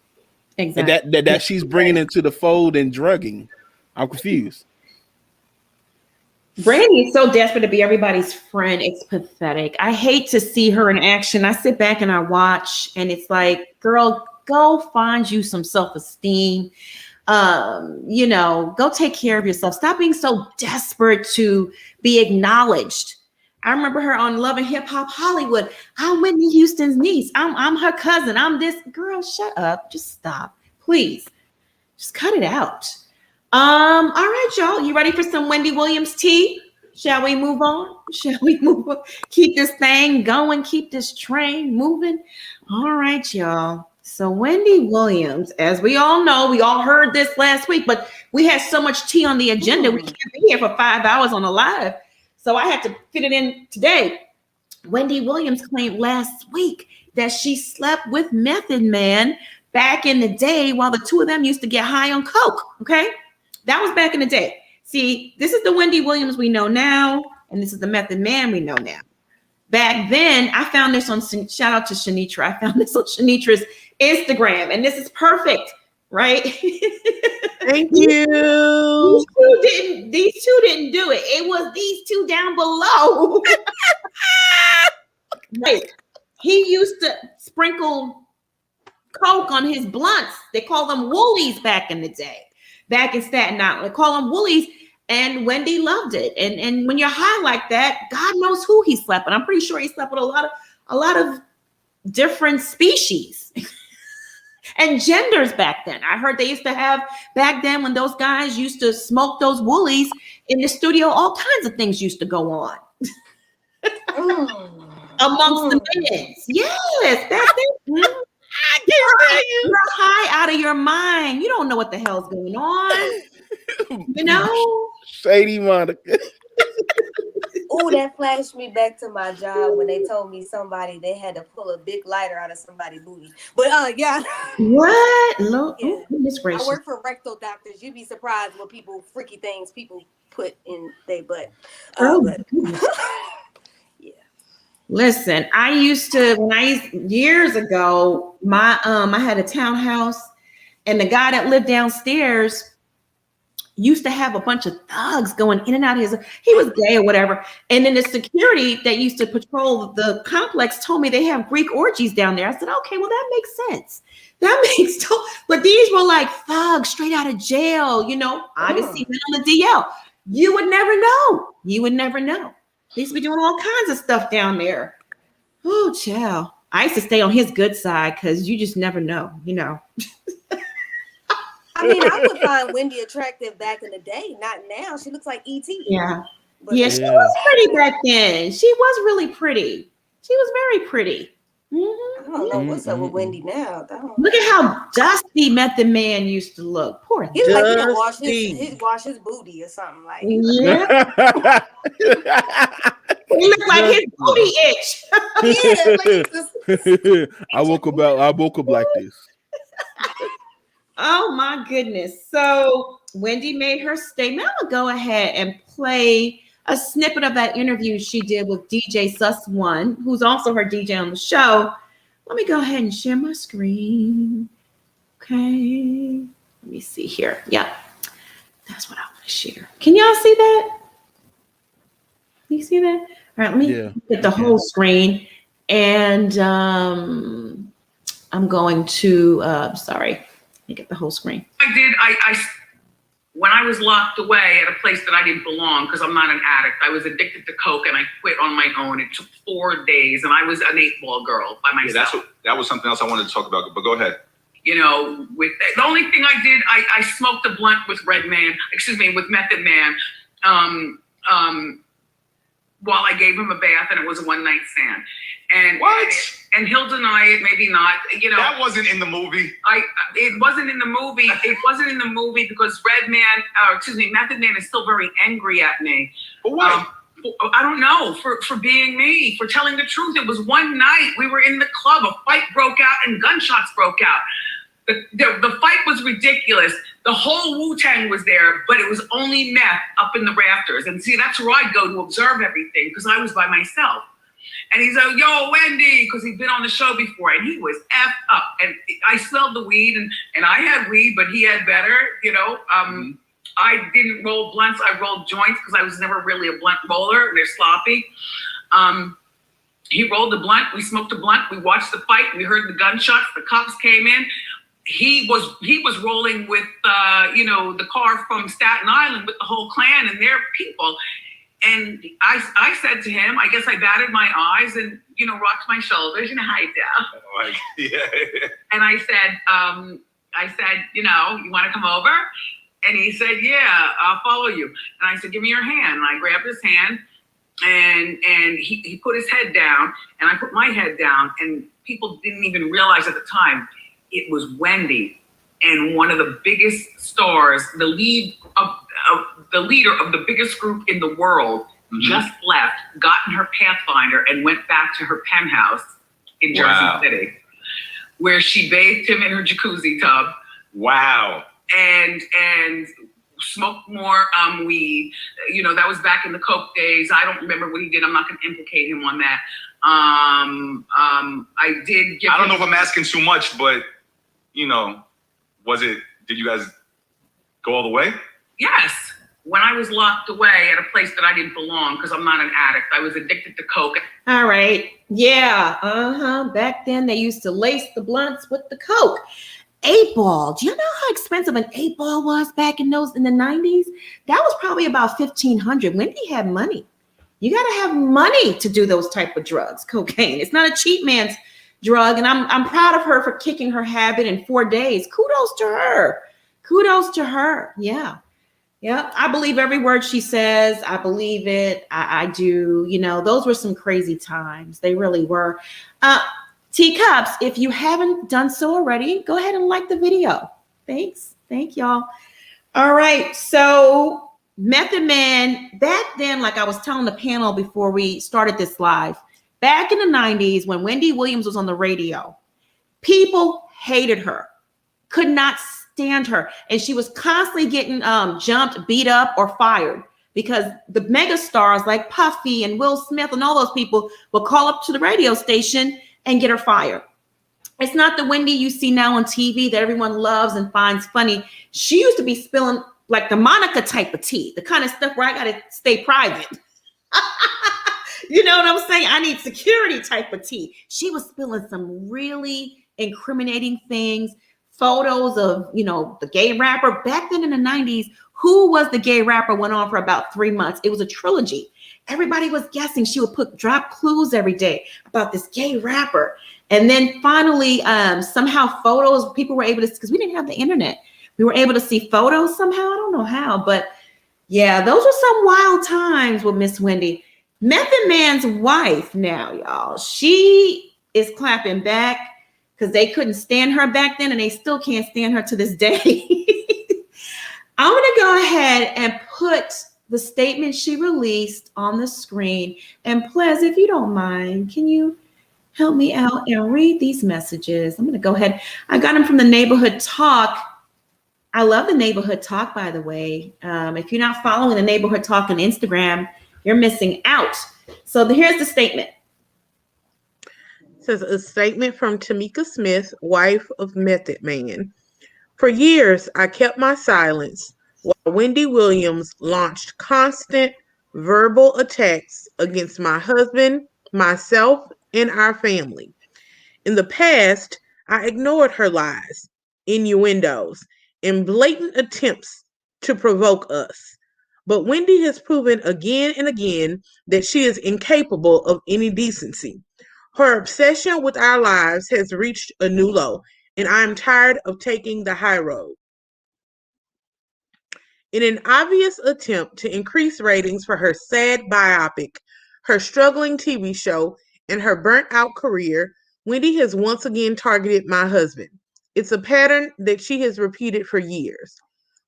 Exactly. And that she's bringing into the fold and drugging. I'm confused. Brandy is so desperate to be everybody's friend. It's pathetic. I hate to see her in action. I sit back and I watch, and it's like, girl, go find you some self-esteem. Go take care of yourself. Stop being so desperate to be acknowledged. I remember her on Love and Hip Hop Hollywood. I'm Whitney Houston's niece. I'm her cousin. I'm this girl. Shut up. Just stop, please. Just cut it out. All right, y'all. You ready for some Wendy Williams tea? Shall we move on? Shall we move on? Keep this thing going. Keep this train moving. All right, y'all. So Wendy Williams, as we all know, we all heard this last week, but we had so much tea on the agenda. We can't be here for 5 hours on a live. So I had to fit it in today. Wendy Williams claimed last week that she slept with Method Man back in the day while the two of them used to get high on coke. Okay, that was back in the day. See, this is the Wendy Williams we know now, and this is the Method Man we know now. Back then, I found this on, shout out to Shanitra. I found this on Shanitra's Instagram, and this is perfect, right? Thank you. These two didn't do it. It was these two down below. Right. He used to sprinkle coke on his blunts. They call them woolies back in the day. Back in Staten Island, they call them woolies. And Wendy loved it. And when you're high like that, God knows who he slept with. I'm pretty sure he slept with a lot of different species and genders back then. I heard they used to have back then when those guys used to smoke those woolies in the studio, all kinds of things used to go on amongst the men. Yes, back then. I can't tell you. You're high out of your mind. You don't know what the hell's going on. You know? Shady Monica. Oh, that flashed me back to my job when they told me they had to pull a big lighter out of somebody's booty. But yeah. What? Look, Yeah. goodness gracious. I work for rectal doctors. You'd be surprised what freaky things people put in their butt. Yeah. Listen, years ago, I had a townhouse, and the guy that lived downstairs used to have a bunch of thugs going in and out of he was gay or whatever. And then the security that used to patrol the complex told me they have Greek orgies down there. I said, okay, well, that makes sense. But these were like thugs straight out of jail, obviously been on the DL. You would never know. They used to be doing all kinds of stuff down there. Oh, child. I used to stay on his good side because you just never know, I mean, I would find Wendy attractive back in the day, not now. She looks like E.T. Yeah. But She was pretty back then. She was really pretty. She was very pretty. I don't know what's up with Wendy now. Look at how dusty Method Man used to look. Poor He's like he wash his booty or something like. Yeah. He looked like his booty itch. Yeah, I woke up like this. Oh my goodness. So Wendy made her statement. I'm gonna go ahead and play a snippet of that interview she did with DJ Sus1, who's also her DJ on the show. Let me go ahead and share my screen. Okay. Let me see here. Yeah, that's what I want to share. Can y'all see that? You see that? All right, let me get the whole screen. And I'm going to, let me get the whole screen. I when I was locked away at a place that I didn't belong, because I'm not an addict, I was addicted to coke and I quit on my own. It took 4 days and I was an 8-ball girl by myself. Yeah, that was something else I wanted to talk about, but go ahead. With the only thing I did, I smoked a blunt with with Method Man, while I gave him a bath, and it was a one-night stand. And what? And he'll deny it, maybe not. That wasn't in the movie. It wasn't in the movie. It wasn't in the movie because Method Man is still very angry at me. For what? I don't know, for being me, for telling the truth. It was one night we were in the club, a fight broke out and gunshots broke out. The fight was ridiculous. The whole Wu-Tang was there, but it was only meth up in the rafters. And see, that's where I'd go to observe everything because I was by myself. And he's like, yo, Wendy, because he'd been on the show before, and he was effed up. And I smelled the weed, and I had weed, but he had better, I didn't roll blunts. I rolled joints because I was never really a blunt roller. They're sloppy. He rolled the blunt. We smoked a blunt. We watched the fight. We heard the gunshots. The cops came in. He was rolling with, the car from Staten Island with the whole clan and their people. And I said to him, I guess I batted my eyes and, rocked my shoulders, how you do. Like, yeah. And I said, you want to come over? And he said, yeah, I'll follow you. And I said, give me your hand. And I grabbed his hand and he put his head down and I put my head down, and people didn't even realize at the time it was Wendy. And one of the biggest stars, the leader of the biggest group in the world, just left, got in her Pathfinder, and went back to her penthouse in Jersey City, where she bathed him in her jacuzzi tub. Wow. And smoked more weed. That was back in the coke days. I don't remember what he did. I'm not going to implicate him on that. I did give. I don't know if I'm asking too much, but did you guys go all the way? Yes. When I was locked away at a place that I didn't belong, because I'm not an addict, I was addicted to coke. All right. Yeah. Back then they used to lace the blunts with the coke. 8-ball. Do you know how expensive an 8-ball was back in the 90s? That was probably about $1,500. Wendy had money. You got to have money to do those type of drugs. Cocaine. It's not a cheap man's drug. And I'm proud of her for kicking her habit in 4 days. Kudos to her. Kudos to her. Yeah. Yeah. I believe every word she says. I believe it. I do. Those were some crazy times. They really were. Teacups, if you haven't done so already, go ahead and like the video. Thanks. Thank y'all. All right. So Method Man, back then, like I was telling the panel before we started this live, back in the 90s when Wendy Williams was on the radio, people hated her, could not stand her. And she was constantly getting jumped, beat up, or fired because the mega stars like Puffy and Will Smith and all those people would call up to the radio station and get her fired. It's not the Wendy you see now on TV that everyone loves and finds funny. She used to be spilling like the Monica type of tea, the kind of stuff where I got to stay private. You know what I'm saying? I need security type of tea. She was spilling some really incriminating things, photos of, the gay rapper. Back then in the 90s, who was the gay rapper went on for about 3 months. It was a trilogy. Everybody was guessing. She would drop clues every day about this gay rapper. And then finally, somehow photos, people were able to, because we didn't have the internet. We were able to see photos somehow. I don't know how, but yeah, those were some wild times with Miss Wendy. Method Man's wife now, y'all, she is clapping back because they couldn't stand her back then and they still can't stand her to this day. I'm going to go ahead and put the statement she released on the screen. And Plez, if you don't mind, can you help me out and read these messages? I'm going to go ahead. I got them from the Neighborhood Talk. I love the Neighborhood Talk, by the way. If you're not following the Neighborhood Talk on Instagram, you're missing out. So here's the statement. It says a statement from Tamika Smith, wife of Method Man. For years, I kept my silence while Wendy Williams launched constant verbal attacks against my husband, myself, and our family. In the past, I ignored her lies, innuendos, and blatant attempts to provoke us. But Wendy has proven again and again that she is incapable of any decency. Her obsession with our lives has reached a new low, and I am tired of taking the high road. In an obvious attempt to increase ratings for her sad biopic, her struggling TV show, and her burnt-out career, Wendy has once again targeted my husband. It's a pattern that she has repeated for years.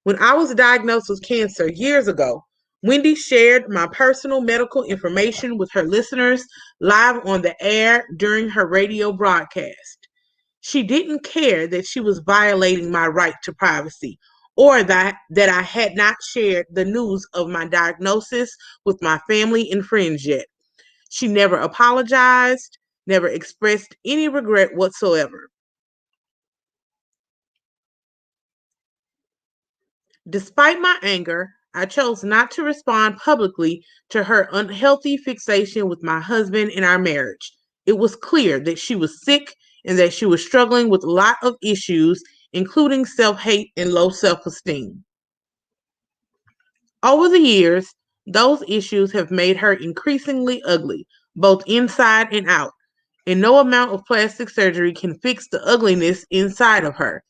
When I was diagnosed with cancer years ago, Wendy shared my personal medical information with her listeners live on the air during her radio broadcast. She didn't care that she was violating my right to privacy or that I had not shared the news of my diagnosis with my family and friends yet. She never apologized, never expressed any regret whatsoever. Despite my anger, I chose not to respond publicly to her unhealthy fixation with my husband and our marriage. It was clear that she was sick and that she was struggling with a lot of issues, including self-hate and low self-esteem. Over the years, Those issues have made her increasingly ugly, both inside and out, and no amount of plastic surgery can fix the ugliness inside of her.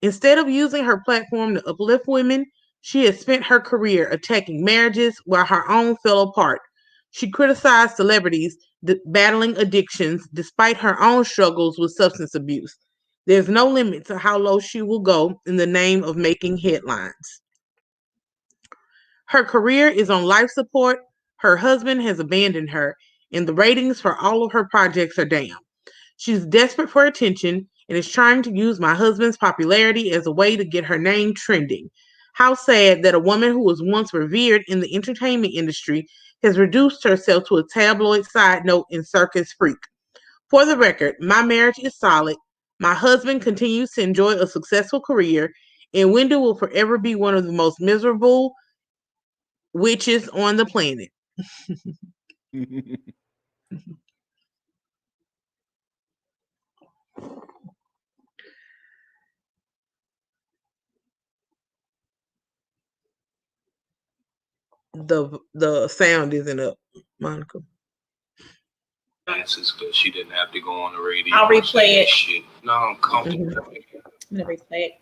Instead of using her platform to uplift women, she has spent her career attacking marriages while her own fell apart. She criticized celebrities battling addictions despite her own struggles with substance abuse. There's no limit to how low she will go in the name of making headlines. Her career is on life support, her husband has abandoned her, and the ratings for all of her projects are down. She's desperate for attention and is trying to use my husband's popularity as a way to get her name trending. How sad that a woman who was once revered in the entertainment industry has reduced herself to a tabloid side note and circus freak. For the record, my marriage is solid. My husband continues to enjoy a successful career, and Wendy will forever be one of the most miserable witches on the planet. The sound isn't up, Monica. Answers because she didn't have to go on the radio. I'll replay it. Shit. No, I'm comfortable. I'm gonna replay it.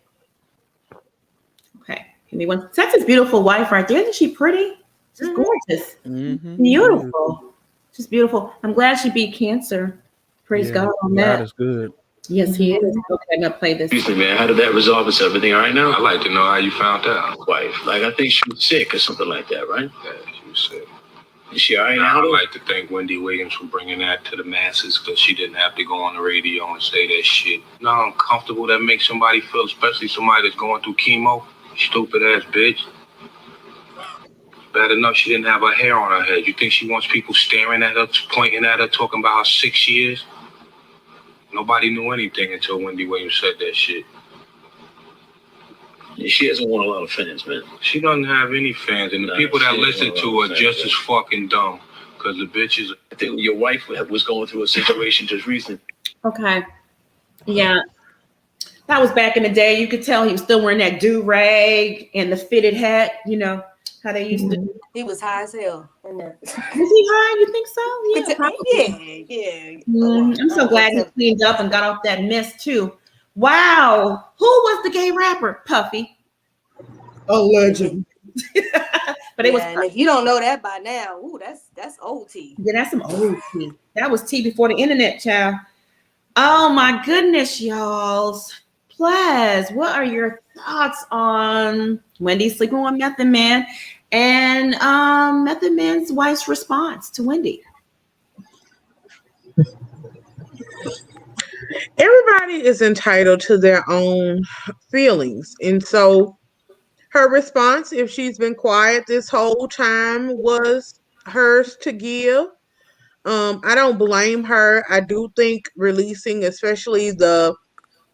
Okay, give me one. That's his beautiful wife right there. Isn't she pretty? She's gorgeous. Beautiful. Just beautiful. I'm glad she beat cancer. Praise God on that. God is good. Yes, he is. Okay, I'm gonna play this. Excuse me, man. How did that resolve itself? Everything all right now? I'd like to know how you found out. Wife. Like, I think she was sick or something like that, right? Yeah, she was sick. Is she all right now? I'd like to thank Wendy Williams for bringing that to the masses because she didn't have to go on the radio and say that shit. No, I'm comfortable. That makes somebody feel, especially somebody that's going through chemo. Stupid ass bitch. Bad enough she didn't have her hair on her head. You think she wants people staring at her, pointing at her, talking about how sick she is? Nobody knew anything until Wendy Williams said that shit. She hasn't won a lot of fans, man. She doesn't have any fans, and the people that listen to her just as fucking dumb. Because the bitches. I think your wife was going through a situation just recently. Okay. Yeah. That was back in the day. You could tell he was still wearing that do-rag and the fitted hat, you know, how they used to do. He was high as hell in there. Is he high? You think so? Yeah. I'm so glad he cleaned up and got off that mess too. Wow. Who was the gay rapper? Puffy. Alleged. But it was. And if you don't know that by now, ooh, that's old tea. Yeah, that's some old tea. That was tea before the internet, child. Oh my goodness, y'all. Plaz, what are your thoughts on Wendy sleeping with Method Man and Method Man's wife's response to Wendy? Everybody is entitled to their own feelings. And so her response, if she's been quiet this whole time, was hers to give. I don't blame her. I do think releasing, especially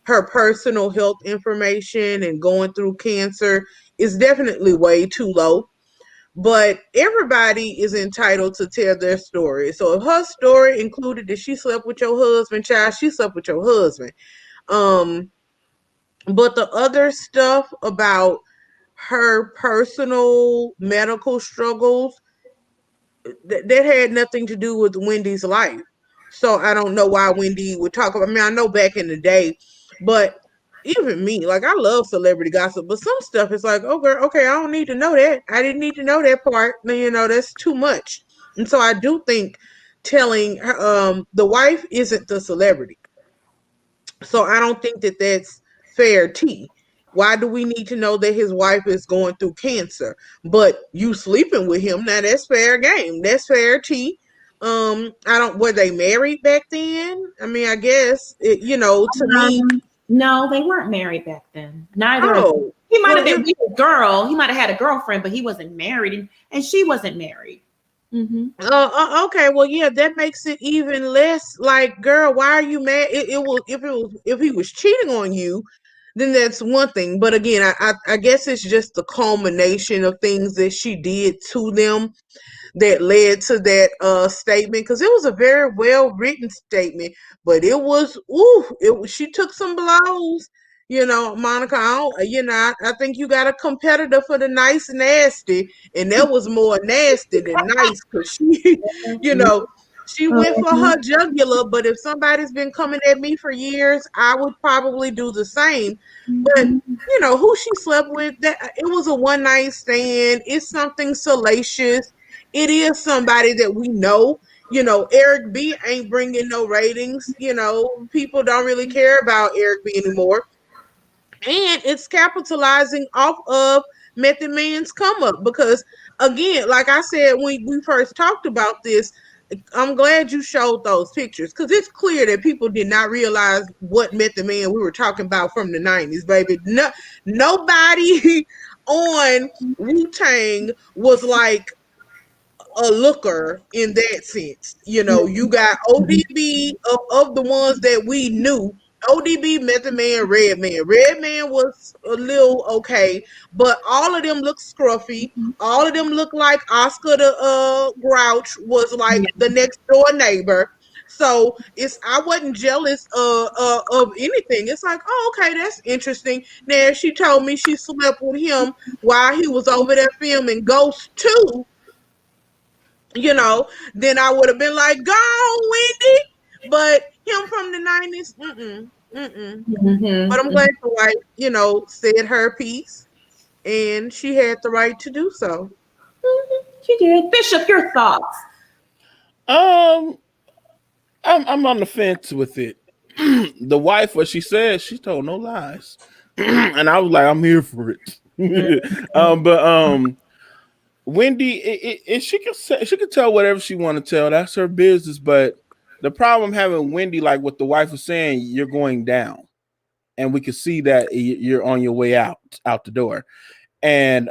her personal health information and going through cancer is definitely way too low. But everybody is entitled to tell their story. So if her story included that she slept with your husband, child, she slept with your husband. But the other stuff about her personal medical struggles, that had nothing to do with Wendy's life. So I don't know why Wendy would talk about. I mean, I know back in the day, but even me, like, I love celebrity gossip, but some stuff is like, oh girl, okay, I don't need to know that. I didn't need to know that part. You know, that's too much. And so I do think telling her, the wife isn't the celebrity. So I don't think that that's fair tea. Why do we need to know that his wife is going through cancer? But you sleeping with him, now that's fair game. That's fair tea. Were they married back then? I mean, I guess to me. No, they weren't married back then. Neither. Oh, he might have been with a girl. He might have had a girlfriend, but he wasn't married, and she wasn't married. Mm-hmm. Okay. Well, yeah, that makes it even less like, girl, why are you mad? If he was cheating on you, then that's one thing. But again, I guess it's just the culmination of things that she did to them that led to that statement, because it was a very well written statement, but she took some blows. You know, Monica, I think you got a competitor for the nice nasty, and that was more nasty than nice because she, she went for her jugular. But if somebody's been coming at me for years, I would probably do the same. But who she slept with, that it was a one night stand. It's something salacious. It is somebody that we know. Eric B ain't bringing no ratings. People don't really care about Eric B anymore. And it's capitalizing off of Method Man's come up because, again, like I said when we first talked about this, I'm glad you showed those pictures because it's clear that people did not realize what Method Man we were talking about from the 90s, baby. No, nobody on Wu-Tang was like a looker in that sense. You got ODB of the ones that we knew. ODB, Method Man, Redman. Redman was a little okay, but all of them look scruffy. All of them look like Oscar the Grouch was like the next door neighbor. So I wasn't jealous of anything. It's like, oh, okay, that's interesting. Now she told me she slept with him while he was over there filming Ghost 2. Then I would have been like, go on, Wendy. But him from the 90s, But I'm glad the wife, said her piece, and she had the right to do so. She did. Bishop, your thoughts? I'm on the fence with it. The wife, what she said, she told no lies, and I was like, I'm here for it. But Wendy, she can tell whatever she want to tell. That's her business. But the problem having Wendy, like what the wife was saying, you're going down, and we can see that you're on your way out the door, and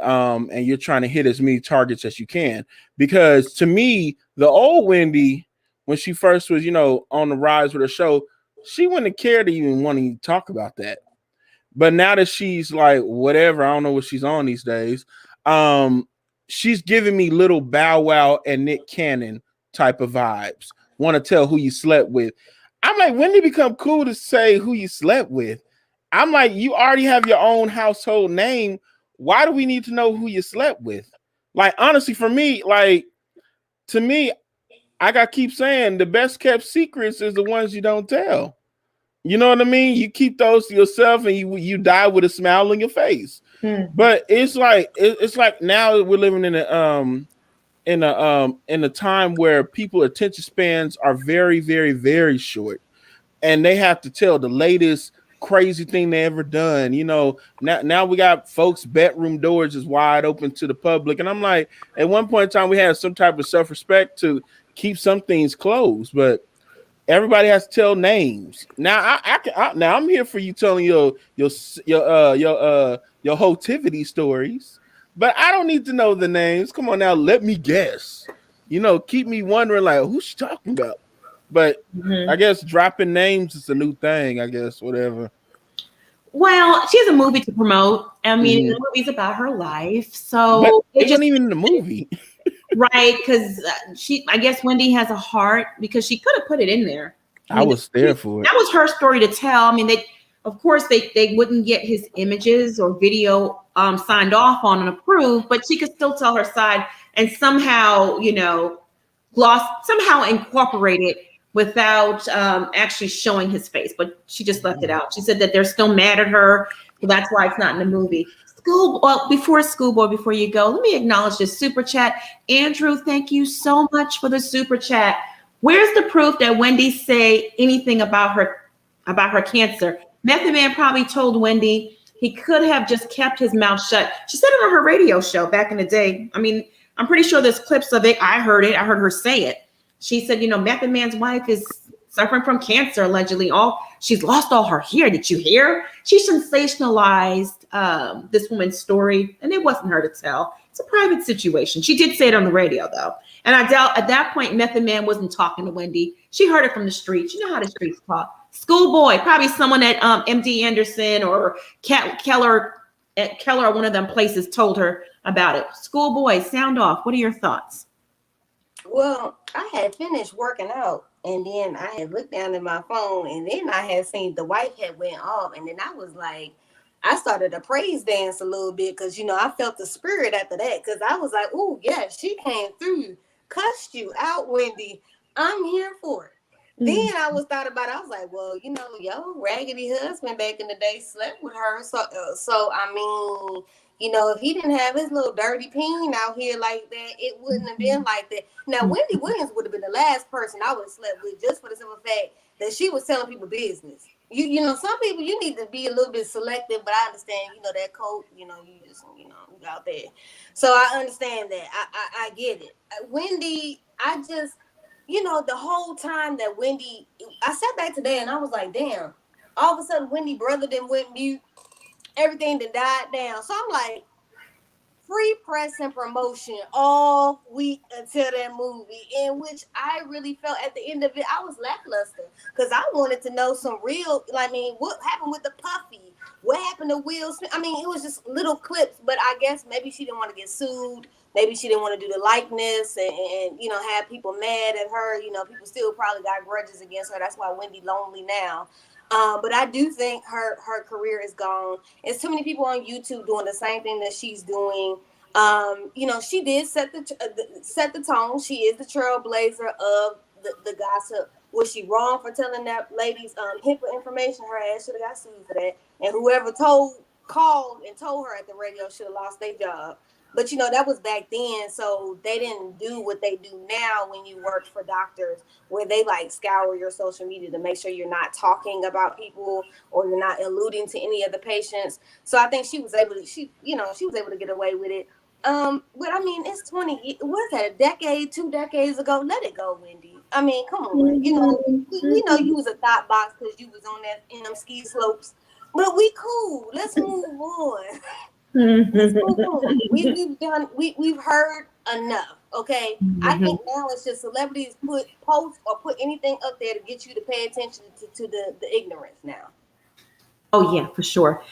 you're trying to hit as many targets as you can. Because to me, the old Wendy, when she first was, on the rise with her show, she wouldn't have cared to even want to talk about that. But now that she's like, whatever, I don't know what she's on these days. She's giving me little Bow Wow and Nick Cannon type of vibes. Want to tell who you slept with. I'm like, when did it become cool to say who you slept with? I'm like, you already have your own household name. Why do we need to know who you slept with? Like, honestly, for me, to me, I got to keep saying the best kept secrets is the ones you don't tell. You know what I mean? You keep those to yourself and you die with a smile on your face. But it's like now we're living in a time where people attention spans are very, very, very short, and they have to tell the latest crazy thing they ever done. Now we got folks' bedroom doors is wide open to the public, and I'm like, at one point in time we had some type of self-respect to keep some things closed, but everybody has to tell names. Now now I'm here for you telling your hotivity stories, but I don't need to know the names. Come on now, let me guess. Keep me wondering like who's she talking about. But I guess dropping names is a new thing. I guess whatever. Well, she has a movie to promote. I mean, the movie's about her life, so but it wasn't even in the movie. Right, because I guess Wendy has a heart because she could have put it in there. I was there for it. That was her story to tell. I mean, of course, they wouldn't get his images or video signed off on and approved, but she could still tell her side and somehow, somehow incorporate it without actually showing his face. But she just left it out. She said that they're still mad at her, so that's why it's not in the movie. Before you go, let me acknowledge this super chat. Andrew, thank you so much for the super chat. Where's the proof that Wendy say anything about her cancer? Method Man probably told Wendy he could have just kept his mouth shut. She said it on her radio show back in the day. I mean, I'm pretty sure there's clips of it. I heard her say it. She said, Method Man's wife is suffering from cancer, allegedly. She's lost all her hair. Did you hear? She sensationalized this woman's story, and it wasn't her to tell. It's a private situation. She did say it on the radio, though. And I doubt at that point, Method Man wasn't talking to Wendy. She heard it from the streets. You know how the streets talk. Schoolboy, probably someone at MD Anderson or Keller or one of them places told her about it. Schoolboy, sound off. What are your thoughts? Well, I had finished working out And then I had looked down at my phone, and then I had seen the wife had went off, and then I was like, I started to praise dance a little bit because, you know, I felt the spirit after that because I was like, oh, yeah, she came through, cussed you out, Wendy. I'm here for it. Then I was thought about it. I was like, well, you know, yo, raggedy husband back in the day slept with her. So I mean, you know, if he didn't have his little dirty peen out here like that, it wouldn't have been like that. Now, Wendy Williams would have been the last person I would have slept with just for the simple fact that she was telling people business. You know, some people you need to be a little bit selective, but I understand, you know, that coat, you know, you just, you know, out there. So I understand that. I get it. Wendy, I just, you know, the whole time that Wendy, I sat back today and I was like, damn, all of a sudden Wendy brother then went mute. Everything then died down. So I'm like, free press and promotion all week until that movie, in which I really felt at the end of it, I was lackluster because I wanted to know some real, I mean, what happened with the Puffy? What happened to Will Smith? I mean, it was just little clips, but I guess maybe she didn't want to get sued. Maybe she didn't want to do the likeness and you know, have people mad at her. You know, people still probably got grudges against her. That's why Wendy lonely now. But I do think her career is gone. There's too many people on YouTube doing the same thing that she's doing. You know, she did set the tone. She is the trailblazer of the gossip. Was she wrong for telling that lady's HIPAA information? Her ass should have got sued for that. And whoever called and told her at the radio should have lost their job. But, you know, that was back then, so they didn't do what they do now when you work for doctors, where they, like, scour your social media to make sure you're not talking about people or you're not alluding to any of the patients. So I think she was able to get away with it. But, I mean, it's 20, what's that, a decade, 2 decades ago? Let it go, Wendy. I mean, come on. You know, we know you was a thought box because you was on that in them ski slopes. But we cool. Let's move on. We've heard enough. Okay, I think now it's just celebrities post or put anything up there to get you to pay attention to the ignorance now. Oh yeah, for sure.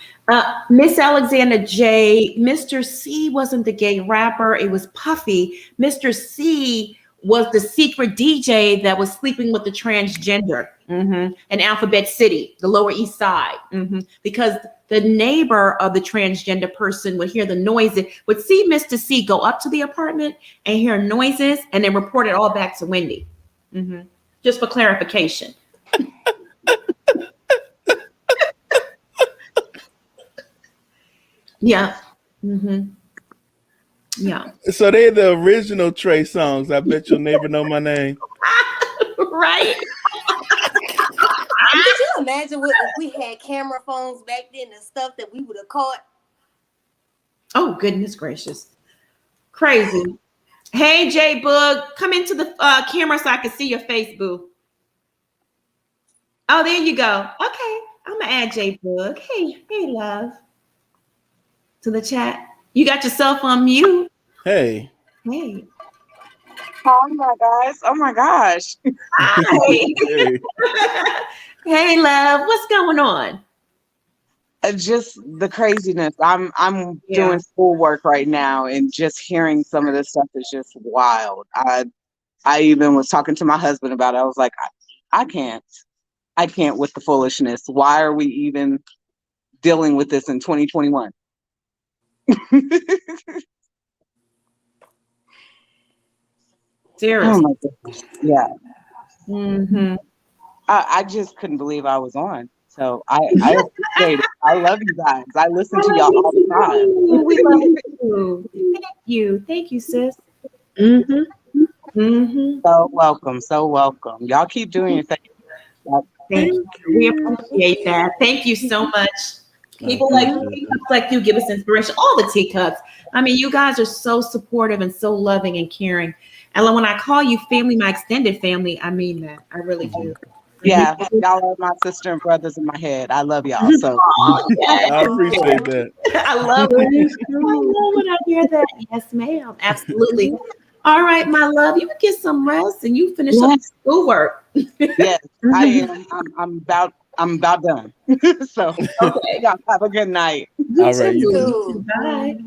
Miss Alexander J, Mr. C wasn't the gay rapper, it was Puffy. Mr. C was the secret DJ that was sleeping with the transgender in Alphabet City, the Lower East Side, because the neighbor of the transgender person would hear the noises, would see Mr. C go up to the apartment and hear noises and then report it all back to Wendy. Just for clarification. Yeah. Yeah. So they're the original Trey songs. I bet your neighbor know my name. Right. Could you imagine if we had camera phones back then and stuff that we would have caught? Oh, goodness gracious. Crazy. Hey, J Boog, come into the camera so I can see your face, boo. Oh, there you go. Okay. I'm going to add J Boog. Hey, love. To the chat. You got yourself on mute. Hey. Hi, my guys. Oh my gosh. Hi. Hey, love. What's going on? Just the craziness. I'm doing schoolwork right now, and just hearing some of this stuff is just wild. I even was talking to my husband about it. I was like, I can't with the foolishness. Why are we even dealing with this in 2021? Seriously. Oh my goodness. Yeah. I just couldn't believe I was on. So I appreciate it. I love you guys. I listen to y'all all the time. We love you. Thank you, sis. So welcome. Y'all keep doing your thing. Thank you. We appreciate that. Thank you so much. People like you give us inspiration. All the teacups. I mean, you guys are so supportive and so loving and caring. And when I call you family, my extended family, I mean that. I really do. Yeah, y'all are my sister and brothers in my head. I love y'all. So I appreciate that. I love it. I love when I hear that. Yes, ma'am. Absolutely. All right, my love. You can get some rest and you finish up schoolwork. Yes, I am. I'm about done. So okay, y'all have a good night. All right, you too. Bye.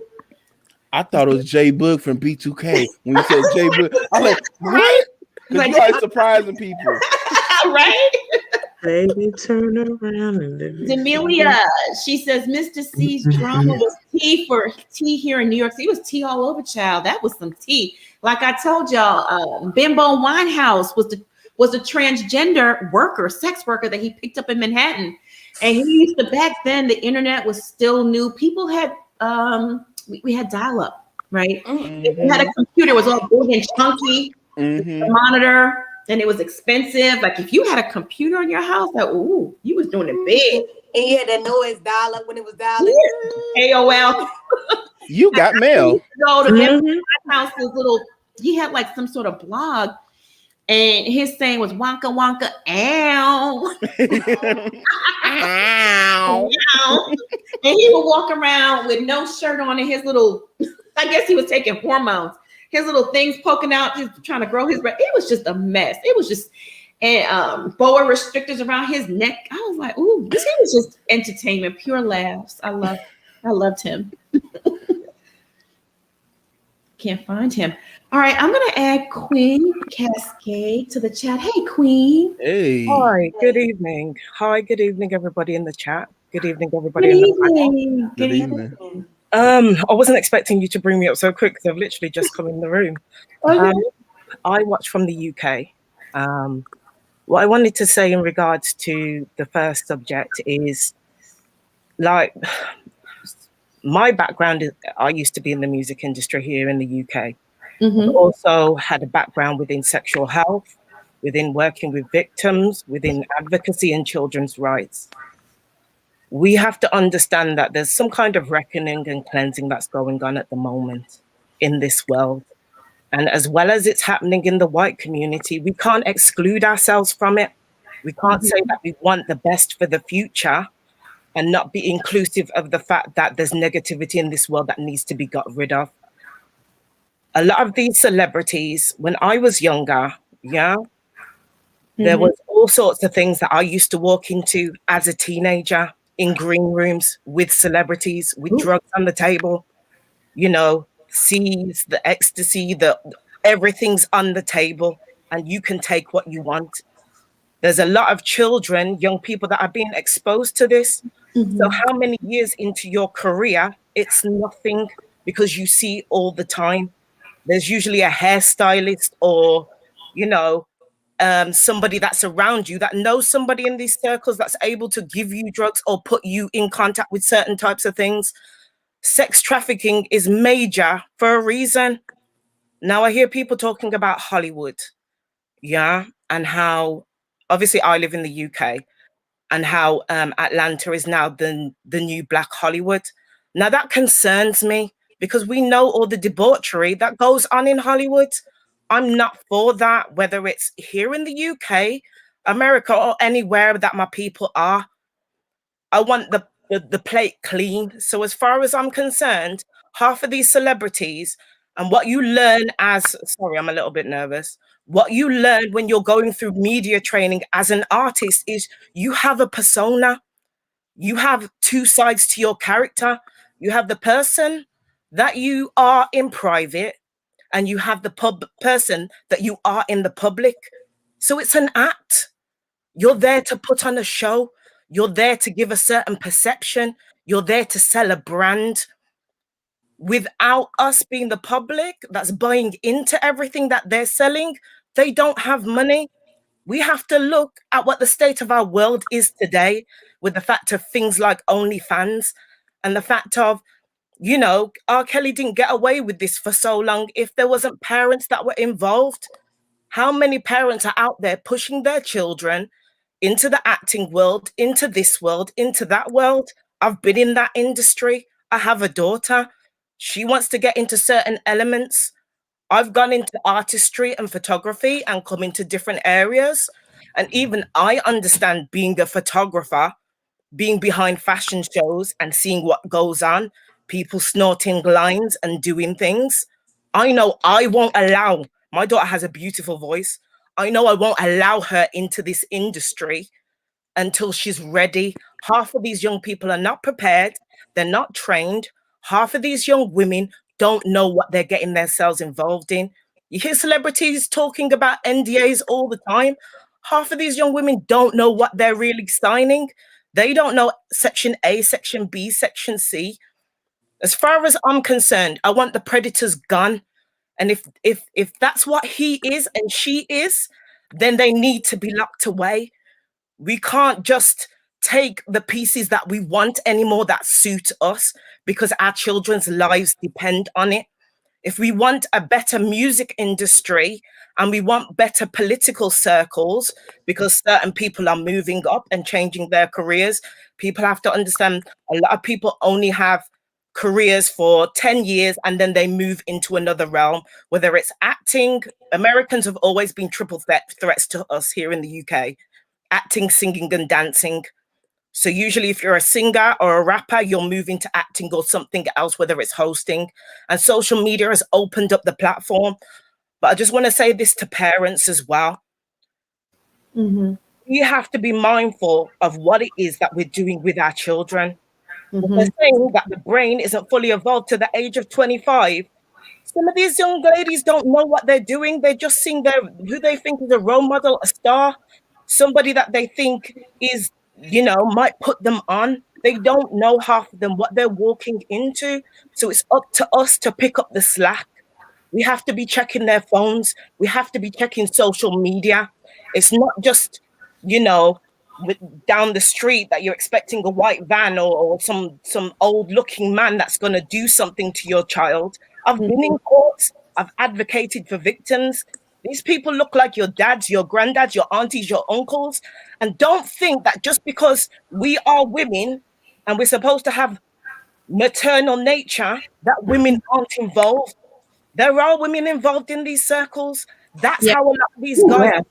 I thought it was J Boog from B2K. When you said J Boog, I'm like, what? Because you always surprising people. Right? Baby, turn around and let me Demelia, she says Mr. C's drama was tea here in New York City. It was tea all over, child. That was some tea. Like I told y'all, Bimbo Winehouse was a transgender worker, sex worker that he picked up in Manhattan. And he used to, back then, the internet was still new. People had, we had dial-up, right? If you had a computer, it was all big and chunky, the monitor, and it was expensive. Like if you had a computer in your house, like, ooh, you was doing it big. And you had that noise dial-up when it was dialing. AOL. You got mail. Go to Bimbo Winehouse's little, he had like some sort of blog. And his saying was Wonka Wonka, ow. Ow. And he would walk around with no shirt on and his little, I guess he was taking hormones. His little things poking out, just trying to grow his breath. It was just a mess. It was just, and boa restrictors around his neck. I was like, ooh, this was just entertainment, pure laughs. I loved him. Can't find him. All right, I'm gonna add Queen Cascade to the chat. Hey, Queen. Hey. Hi, good evening. Hi, good evening, everybody in the chat. Good evening, everybody. Good evening. Good evening. I wasn't expecting you to bring me up so quick because I've literally just come in the room. I watch from the UK. What I wanted to say in regards to the first subject is, like, my background is, I used to be in the music industry here in the UK. Also had a background within sexual health, within working with victims, within advocacy and children's rights. We have to understand that there's some kind of reckoning and cleansing that's going on at the moment in this world. And as well as it's happening in the white community, we can't exclude ourselves from it. We can't say that we want the best for the future and not be inclusive of the fact that there's negativity in this world that needs to be got rid of. A lot of these celebrities, when I was younger, there was all sorts of things that I used to walk into as a teenager in green rooms with celebrities, with drugs on the table, C's, the ecstasy, everything's on the table and you can take what you want. There's a lot of children, young people that are being exposed to this. So how many years into your career, it's nothing because you see all the time. There's usually a hairstylist or, somebody that's around you that knows somebody in these circles that's able to give you drugs or put you in contact with certain types of things. Sex trafficking is major for a reason. Now I hear people talking about Hollywood, and how, obviously I live in the UK, and how Atlanta is now the new Black Hollywood. Now that concerns me because we know all the debauchery that goes on in Hollywood. I'm not for that, whether it's here in the UK, America, or anywhere that my people are. I want the plate clean. So as far as I'm concerned, half of these celebrities and what you learn sorry, I'm a little bit nervous. What you learn when you're going through media training as an artist is you have a persona. You have two sides to your character. You have the person that you are in private, and you have the person that you are in the public. So it's an act. You're there to put on a show. You're there to give a certain perception. You're there to sell a brand. Without us being the public that's buying into everything that they're selling, they don't have money. We have to look at what the state of our world is today with the fact of things like OnlyFans and the fact of, R. Kelly didn't get away with this for so long if there wasn't parents that were involved. How many parents are out there pushing their children into the acting world, into this world, into that world? I've been in that industry. I have a daughter. She wants to get into certain elements. I've gone into artistry and photography and come into different areas. And even I understand being a photographer, being behind fashion shows and seeing what goes on, people snorting lines and doing things. I know I won't allow, my daughter has a beautiful voice. I know I won't allow her into this industry until she's ready. Half of these young people are not prepared. They're not trained. Half of these young women don't know what they're getting themselves involved in. You hear celebrities talking about NDAs all the time. Half of these young women don't know what they're really signing. They don't know Section A, Section B, Section C. As far as I'm concerned, I want the predator's gun. And if that's what he is and she is, then they need to be locked away. We can't just take the pieces that we want anymore that suit us, because our children's lives depend on it. If we want a better music industry and we want better political circles, because certain people are moving up and changing their careers, people have to understand a lot of people only have careers for 10 years and then they move into another realm, whether it's acting. Americans have always been triple threats to us here in the UK: acting, singing, and dancing. So usually if you're a singer or a rapper, you'll move into acting or something else, whether it's hosting. And social media has opened up the platform. But I just want to say this to parents as well. Mm-hmm. We have to be mindful of what it is that we're doing with our children. Mm-hmm. They're saying that the brain isn't fully evolved to the age of 25. Some of these young ladies don't know what they're doing. They're just seeing who they think is a role model, a star, somebody that they think is, might put them on. They don't know, half of them, what they're walking into. So it's up to us to pick up the slack. We have to be checking their phones. We have to be checking social media. It's not just, down the street that you're expecting a white van or some old looking man that's going to do something to your child. I've been in courts. I've advocated for victims. These people look like your dads, your granddads, your aunties, your uncles. And don't think that just because we are women and we're supposed to have maternal nature, that women aren't involved. There are women involved in these circles. That's how a lot of these guys.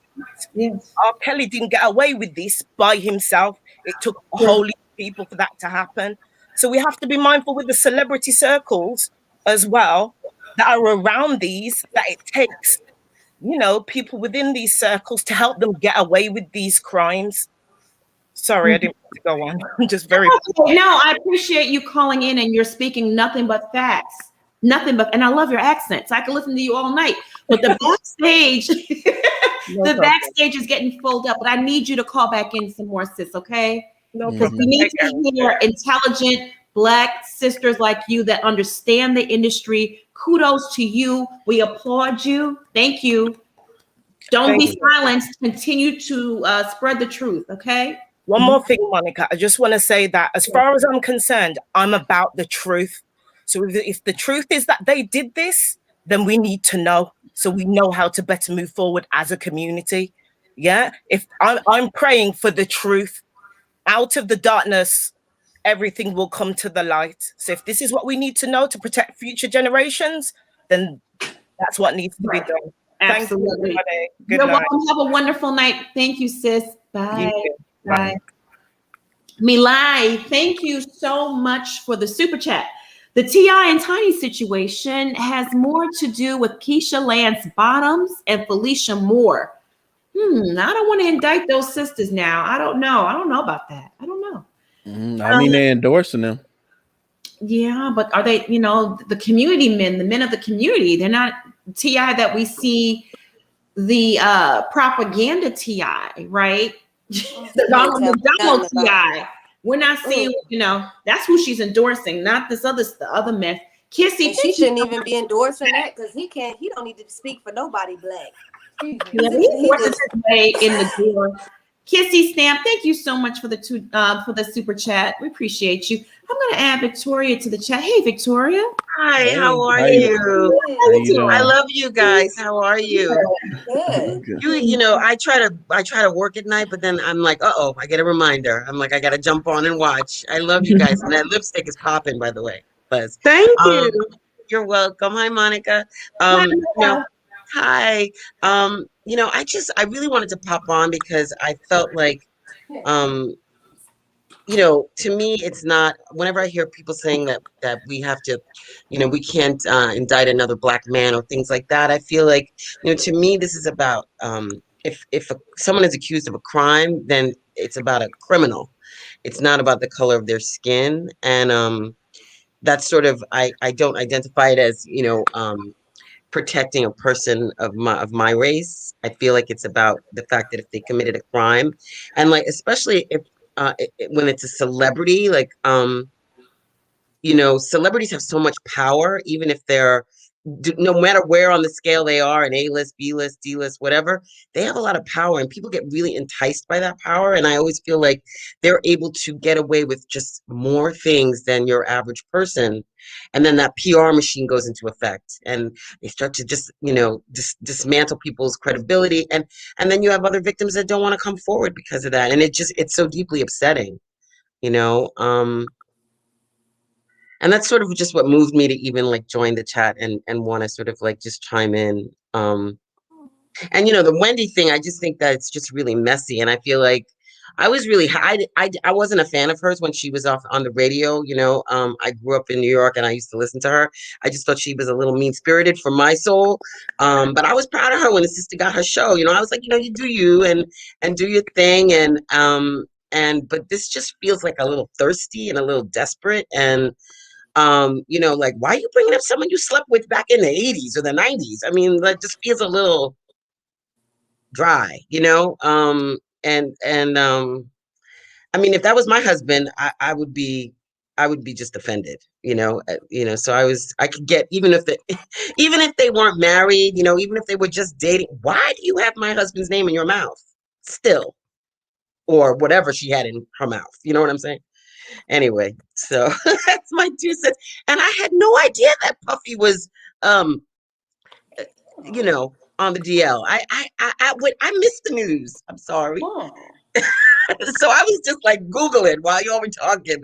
Yes. R. Kelly didn't get away with this by himself. It took a whole heap of people for that to happen. So we have to be mindful with the celebrity circles as well that are around these, that it takes, people within these circles to help them get away with these crimes. Sorry, I didn't want to go on. I'm just very... No, I appreciate you calling in and you're speaking nothing but facts. Nothing but, and I love your accents. I can listen to you all night. But the backstage, backstage is getting filled up. But I need you to call back in some more, sis. Okay? No Because we need to hear intelligent Black sisters like you that understand the industry. Kudos to you. We applaud you. Thank you. Don't be silenced. Continue to spread the truth. Okay? One more thing, Monica. I just want to say that as far as I'm concerned, I'm about the truth. So if the truth is that they did this, then we need to know, so we know how to better move forward as a community. Yeah. If I'm praying for the truth, out of the darkness, everything will come to the light. So if this is what we need to know to protect future generations, then that's what needs to be done. Absolutely. Thank you, Good night. welcome. Have a wonderful night. Thank you, sis. Bye. Bye. Milai, thank you so much for the super chat. The T.I. and Tiny situation has more to do with Keisha Lance Bottoms and Felicia Moore. I don't want to indict those sisters now. I don't know. I don't know about that. I don't know. I mean, they're endorsing them. Yeah, but are they, the community men, the men of the community? They're not T.I. that we see the propaganda T.I., right? The Ronald McDonald T.I. We're not seeing, that's who she's endorsing, not this the other mess. Kissy, she shouldn't even be endorsing that because he don't need to speak for nobody Black. He forces his way in the door. Kissy Stamp, thank you so much for the super chat. We appreciate you. I'm going to add Victoria to the chat. Hey, Victoria. Hi, Hey, how are how you? I love you guys. How are you? Good. I try to work at night, but then I'm like, I get a reminder. I'm like, I got to jump on and watch. I love you guys. And that lipstick is popping, by the way. Buzz. Thank you. You're welcome. Hi, Monica. Hi. I really wanted to pop on because I felt like, to me, it's not, whenever I hear people saying that we have to, we can't indict another Black man or things like that, I feel like, to me, this is about, if someone is accused of a crime, then it's about a criminal. It's not about the color of their skin. And that's sort of, I don't identify it as, protecting a person of my race. I feel like it's about the fact that if they committed a crime, and like especially if when it's a celebrity, like you know, celebrities have so much power, even if they're no matter where on the scale they are, an A-list, B-list, D-list, whatever, they have a lot of power and people get really enticed by that power. And I always feel like they're able to get away with just more things than your average person. And then that PR machine goes into effect and they start to just, you know, dismantle people's credibility. And then you have other victims that don't want to come forward because of that. And it's so deeply upsetting, you know? And that's sort of just what moved me to even like join the chat and want to sort of like just chime in. And you know, the Wendy thing, I just think that it's just really messy. And I feel like I was really, I wasn't a fan of hers when she was off on the radio. You know, I grew up in New York and I used to listen to her. I just thought she was a little mean spirited for my soul. But I was proud of her when the sister got her show. You know, I was like, you know, you do you and do your thing. But this just feels like a little thirsty and a little desperate. And you know, like, why are you bringing up someone you slept with back in the 80s or the 90s? I mean, that just feels a little dry, you know? I mean, if that was my husband, I would be just offended, you know? So I could get, even if they weren't married, you know, even if they were just dating, why do you have my husband's name in your mouth still? Or whatever she had in her mouth, you know what I'm saying? Anyway, so that's my 2 cents. And I had no idea that Puffy was, you know, on the DL. I missed the news. I'm sorry. Oh. So I was just like Googling while y'all were talking.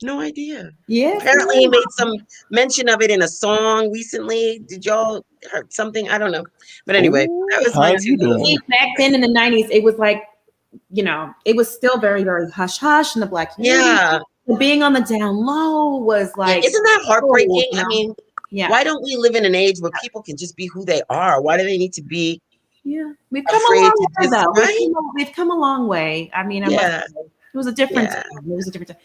No idea. Yeah. Apparently he made some mention of it in a song recently. Did y'all hear something? I don't know. But anyway, that was my 2 cents. Back then in the 90s, it was like, you know, it was still very, very hush hush in the Black community. Yeah. Being on the down low was like, isn't that heartbreaking? You know? I mean, yeah. Why don't we live in an age where people can just be who they are? Why do they need to be? Yeah, we've come a long way, though. Right? We've come a long way. I mean, it was a different time. It was a different time.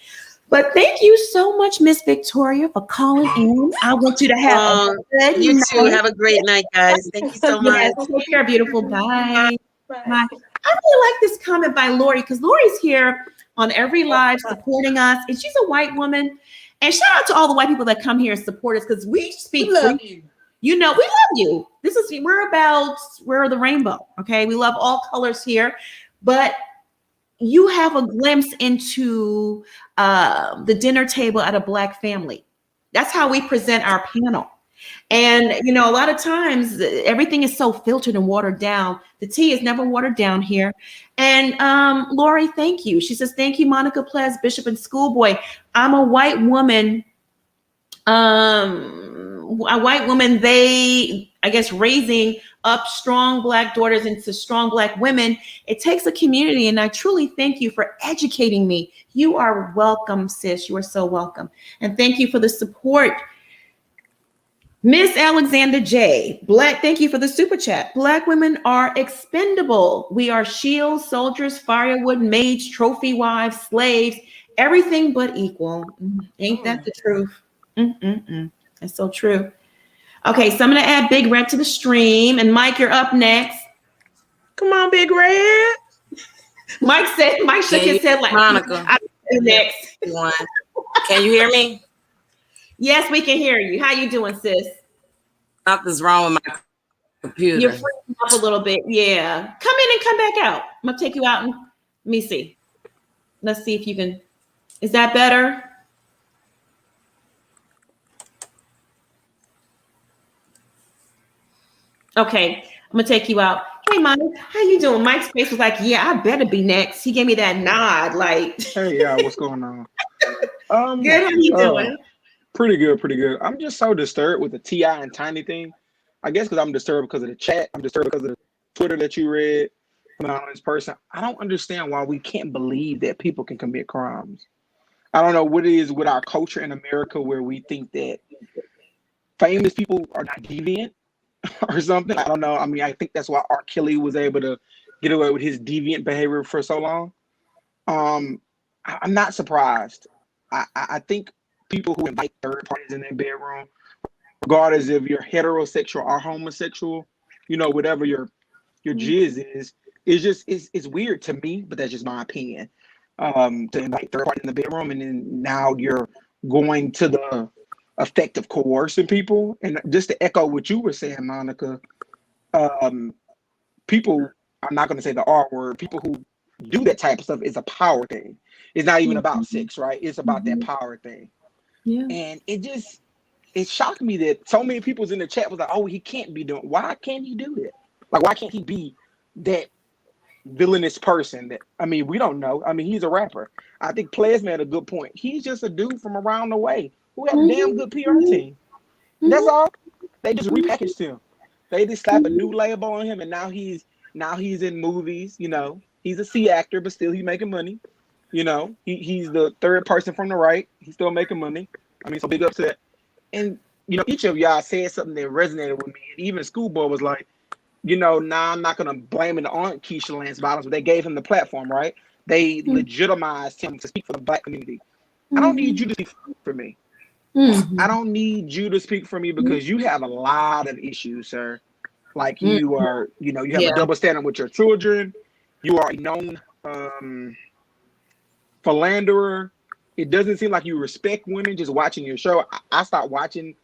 But thank you so much, Miss Victoria, for calling in. I want you to have a good you night. too. Have a great night, guys. Thank you so much. Yes, take care, beautiful. Bye. Bye. I really like this comment by Lori because Lori's here on every live supporting us, and she's a white woman. And shout out to all the white people that come here and support us because we speak. We love you. You know, we love you. We're the rainbow. Okay, we love all colors here, but you have a glimpse into the dinner table at a Black family. That's how we present our panel. And, you know, a lot of times everything is so filtered and watered down. The tea is never watered down here. And Lori, thank you. She says, thank you, Monica Ples, Bishop and Schoolboy. I'm a white woman. They, I guess, raising up strong Black daughters into strong Black women. It takes a community. And I truly thank you for educating me. You are welcome, sis. You are so welcome. And thank you for the support. Miss Alexander J. Thank you for the super chat. Black women are expendable. We are shields, soldiers, firewood, maids, trophy wives, slaves, everything but equal. Ain't that the truth? That's so true. Okay, so I'm going to add Big Red to the stream. And Mike, you're up next. Come on, Big Red. Mike shook his head like, Monica. Next. Can you hear me? Yes, we can hear you. How you doing, sis? Nothing's wrong with my computer. You're freezing up a little bit. Yeah. Come in and come back out. I'm going to take you out and let me see. Let's see if you can. Is that better? Okay. I'm going to take you out. Hey, Mike, how you doing? Mike's face was like, yeah, I better be next. He gave me that nod. Like, hey, yeah, what's going on? Good. How you doing? Pretty good, pretty good. I'm just so disturbed with the T.I. and Tiny thing. I guess because I'm disturbed because of the chat. I'm disturbed because of the Twitter that you read from an anonymous person. I don't understand why we can't believe that people can commit crimes. I don't know what it is with our culture in America where we think that famous people are not deviant or something. I don't know. I mean, I think that's why R. Kelly was able to get away with his deviant behavior for so long. I'm not surprised. I think people who invite third parties in their bedroom regardless if you're heterosexual or homosexual, you know, whatever your jizz is. It's just it's weird to me, but that's just my opinion. To invite third party in the bedroom, and then now you're going to the effect of coercing people. And just to echo what you were saying, Monica, people, I'm not going to say the R word, people who do that type of stuff is a power thing. It's not even about sex, right? It's about that power thing. Yeah. And it shocked me that so many people in the chat was like, oh, he can't be doing, why can't he do that? Like, why can't he be that villainous person? That, I mean, we don't know. I mean, he's a rapper. I think Players made a good point. He's just a dude from around the way who had a damn good PR team. That's all. They just repackaged him. They just slap a new label on him, and now he's in movies. You know, he's a C actor, but still he's making money. You know, he's the third person from the right. He's still making money. I mean, so big up to that. And you know, each of y'all said something that resonated with me. And even Schoolboy was like, you know, nah, I'm not gonna blame it on Keisha Lance Bottoms, but they gave him the platform, right? They legitimized him to speak for the Black community. I don't need you to speak for me. I don't need you to speak for me because you have a lot of issues, sir. Like you are, you know, you have a double standard with your children. You are a known philanderer. It doesn't seem like you respect women just watching your show. I stopped watching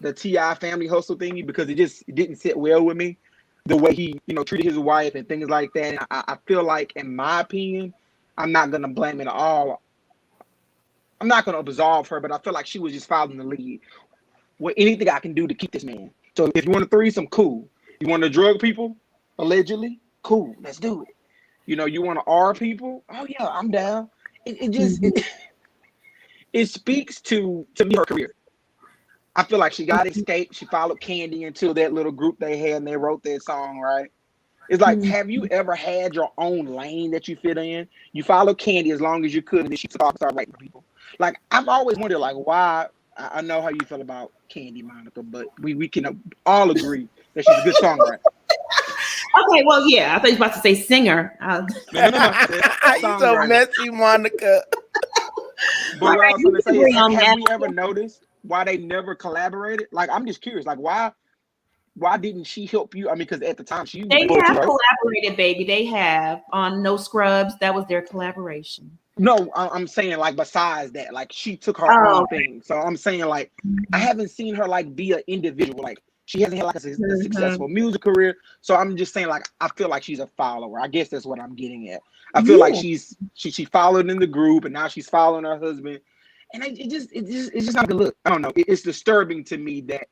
the T.I. Family Hustle thingy because it didn't sit well with me. The way he, you know, treated his wife and things like that. And I feel like, in my opinion, I'm not going to blame it at all. I'm not going to absolve her, but I feel like she was just following the lead. Well, anything I can do to keep this man. So if you want to threesome, cool. You want to drug people, allegedly, cool. Let's do it. You know, you want to R people? Oh yeah, I'm down. It speaks to me her career. I feel like she got escaped. She followed Candy into that little group they had, and they wrote that song, right? It's like, have you ever had your own lane that you fit in? You followed Candy as long as you could, and then she took off and started writing for people. Like, I've always wondered, like, why. I know how you feel about Candy, Monica, but we can all agree that she's a good songwriter. Okay, well, yeah, I thought you were about to say singer. No. You're so messy, Monica. But what I was going to say is, have we ever noticed why they never collaborated? Like, I'm just curious. Like, why didn't she help you? I mean, because at the time they have collaborated, baby. They have on No Scrubs. That was their collaboration. No, I'm saying, like, besides that, like, she took her own thing. So I'm saying, like, I haven't seen her like be an individual. Like, she hasn't had like a successful music career. So I'm just saying, like, I feel like she's a follower. I guess that's what I'm getting at. I feel like she followed in the group, and now she's following her husband. And it's just not a good look. I don't know. It's disturbing to me that,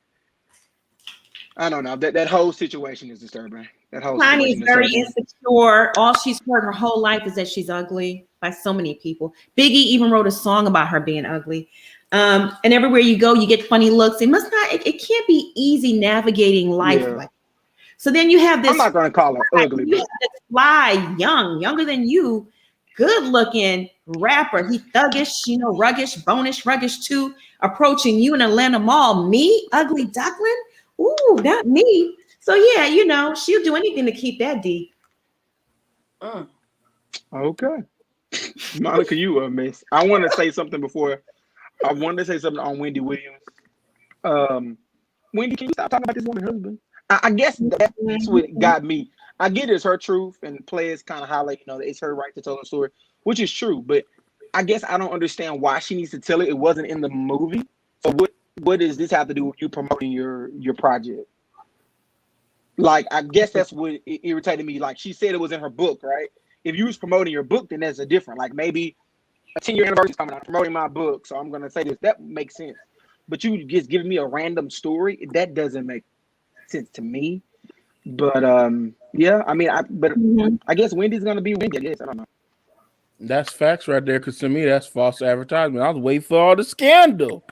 I don't know, that whole situation is disturbing. That whole Tiny is very disturbing. insecure. All she's heard her whole life is that she's ugly by so many people. Biggie even wrote a song about her being ugly. And everywhere you go, you get funny looks. It can't be easy navigating life. Yeah. Like, so then you have this. I'm not going to call her ugly. You have this fly, younger than you, good looking rapper. He thuggish, you know, ruggish, bonish, ruggish too, approaching you in Atlanta Mall. Me, ugly duckling? Ooh, not me. So yeah, you know, she'll do anything to keep that D. Okay. Monica, you a mess. I want to say something before. I wanted to say something on Wendy Williams. Wendy, can you stop talking about this woman's husband? I guess that's what got me. I get it's her truth, and players kind of highlight, you know, it's her right to tell her story, which is true. But I guess I don't understand why she needs to tell it. It wasn't in the movie. So what does this have to do with you promoting your project? Like, I guess that's what irritated me. Like, she said it was in her book, right? If you was promoting your book, then that's a different. Like, maybe a 10-year anniversary is coming. I'm promoting my book, so I'm going to say this. That makes sense. But you just giving me a random story, that doesn't make sense to me. But yeah, I mean, I guess Wendy's going to be Wendy. I guess, I don't know. That's facts right there, because to me, that's false advertisement. I was waiting for all the scandal.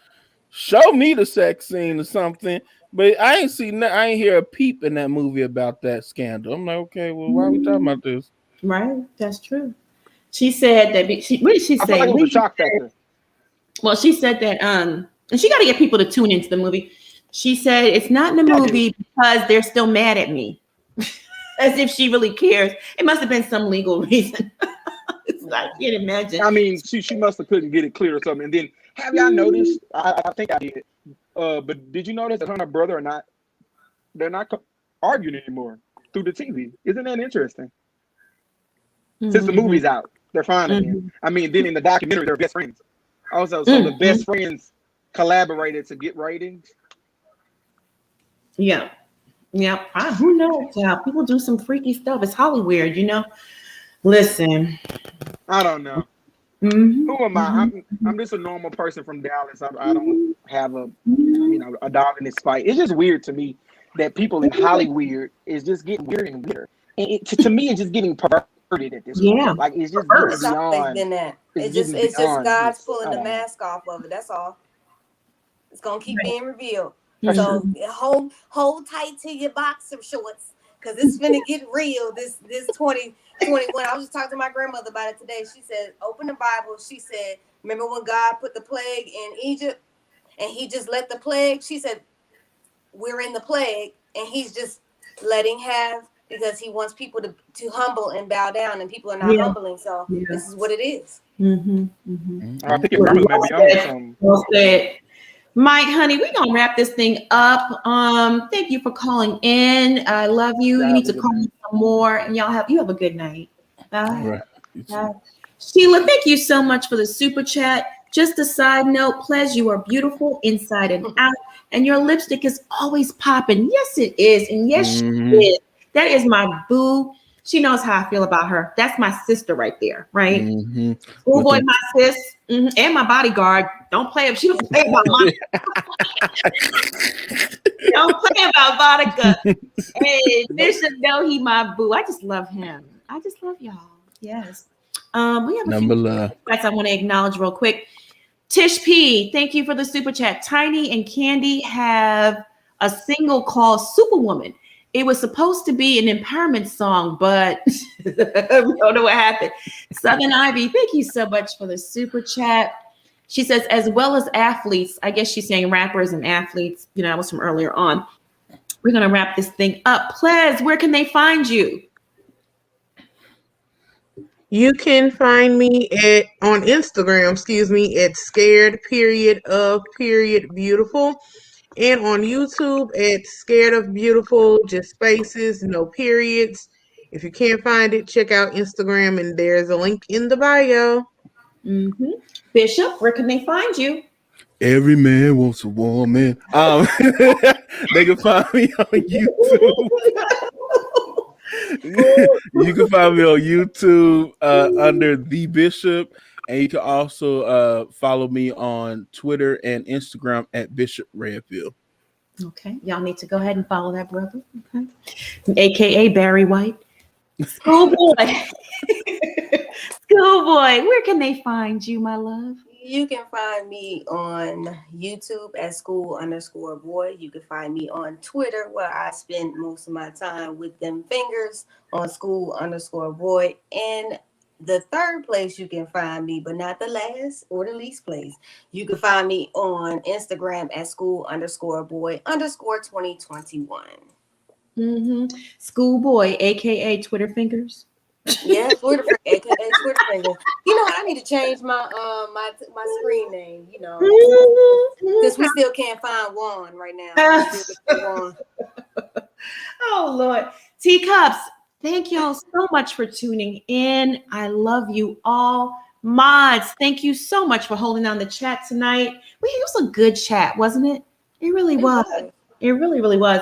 Show me the sex scene or something. But I ain't hear a peep in that movie about that scandal. I'm like, okay, well, why are we talking about this? Right, that's true. She said that. What did she say? I feel like it was a shock factor. Well, she said that. And she got to get people to tune into the movie. She said it's not in the movie because they're still mad at me, as if she really cares. It must have been some legal reason. I can't imagine. I mean, she must have couldn't get it clear or something. And then, have y'all noticed? I think I did. But did you notice that her and her brother they're not arguing anymore through the TV? Isn't that interesting? Since the movie's out, they're fine again. I mean, then in the documentary, they're best friends. Also, so the best friends collaborated to get ratings. Yeah. Who knows? People do some freaky stuff. It's Hollywood, you know. Listen, I don't know. Who am I? I'm just a normal person from Dallas. I don't have a dog in this fight. It's just weird to me that people in Hollywood is just getting weirder and weirder. And to me, it's just getting perverted at this point. Like it's just getting It's always been that. It's just God's pulling the mask off of it. That's all. It's gonna keep being revealed. So hold tight to your boxer shorts, because it's gonna get real. This 2021. I was just talking to my grandmother about it today. She said, "Open the Bible." She said, "Remember when God put the plague in Egypt, and He just let the plague?" She said, "We're in the plague, and He's just letting have." Because He wants people to humble and bow down, and people are not humbling. So this is what it is. I think your grandmother might be on something. Well said. Mike, honey, we're gonna wrap this thing up. Thank you for calling in. I love you. You need to call me some more, and you have a good night. Bye. Bye. Sheila, thank you so much for the super chat. Just a side note, Ples, you are beautiful inside and out, and your lipstick is always popping. Yes, it is, and yes, she is. That is my boo. She knows how I feel about her. That's my sister right there, right? Schoolboy, my sis, and my bodyguard. Don't play if she don't play about Monica. Don't play about Monica. Hey, Bishop, know he my boo. I just love him. I just love y'all. Yes. We have a few guys I want to acknowledge real quick. Tish P, thank you for the super chat. Tiny and Candy have a single called Superwoman. It was supposed to be an empowerment song, but we don't know what happened. Southern Ivy, thank you so much for the super chat. She says, as well as athletes, I guess she's saying rappers and athletes. You know, that was from earlier on. We're going to wrap this thing up. Ples, where can they find you? You can find me on Instagram, at scared_of_beautiful. And on YouTube at Scared of Beautiful, just spaces, no periods. If you can't find it, check out Instagram, and there's a link in the bio. Bishop, where can they find you? Every man wants a woman. They can find me on YouTube. You can find me on YouTube under The Bishop. And you can also follow me on Twitter and Instagram at Bishop Redfield. Okay. Y'all need to go ahead and follow that brother. Okay. AKA Barry White. Schoolboy. Schoolboy, where can they find you, my love? You can find me on YouTube at school_boy. You can find me on Twitter, where I spend most of my time with them fingers, on school_boy. And the third place you can find me, but not the last or the least place, you can find me on Instagram at school_boy_2021. Schoolboy, aka Twitter fingers. Yeah, Twitter, aka Twitter fingers. You know what? I need to change my my screen name. You know, because we still can't find one right now. Oh Lord, Teacups. Thank y'all so much for tuning in. I love you all. Mods, thank you so much for holding down the chat tonight. It was a good chat, wasn't it? It really was. It really, really was.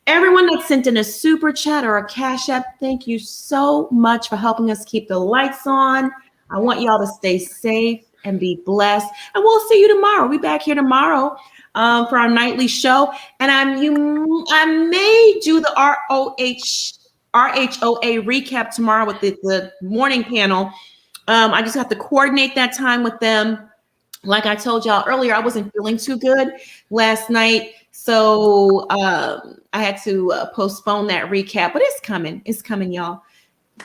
Everyone that sent in a super chat or a cash app, thank you so much for helping us keep the lights on. I want y'all to stay safe and be blessed. And we'll see you tomorrow. We'll be back here tomorrow for our nightly show. And I may do the RHOA recap tomorrow with the morning panel. I just have to coordinate that time with them. Like I told y'all earlier, I wasn't feeling too good last night. So I had to postpone that recap, but it's coming. It's coming, y'all.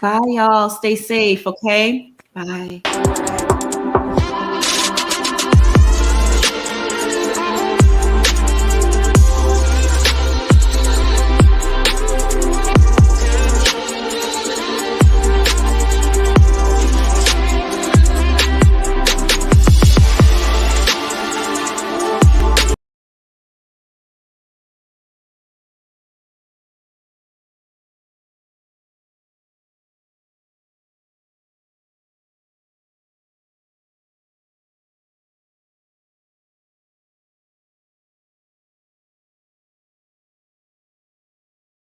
Bye, y'all. Stay safe, okay? Bye.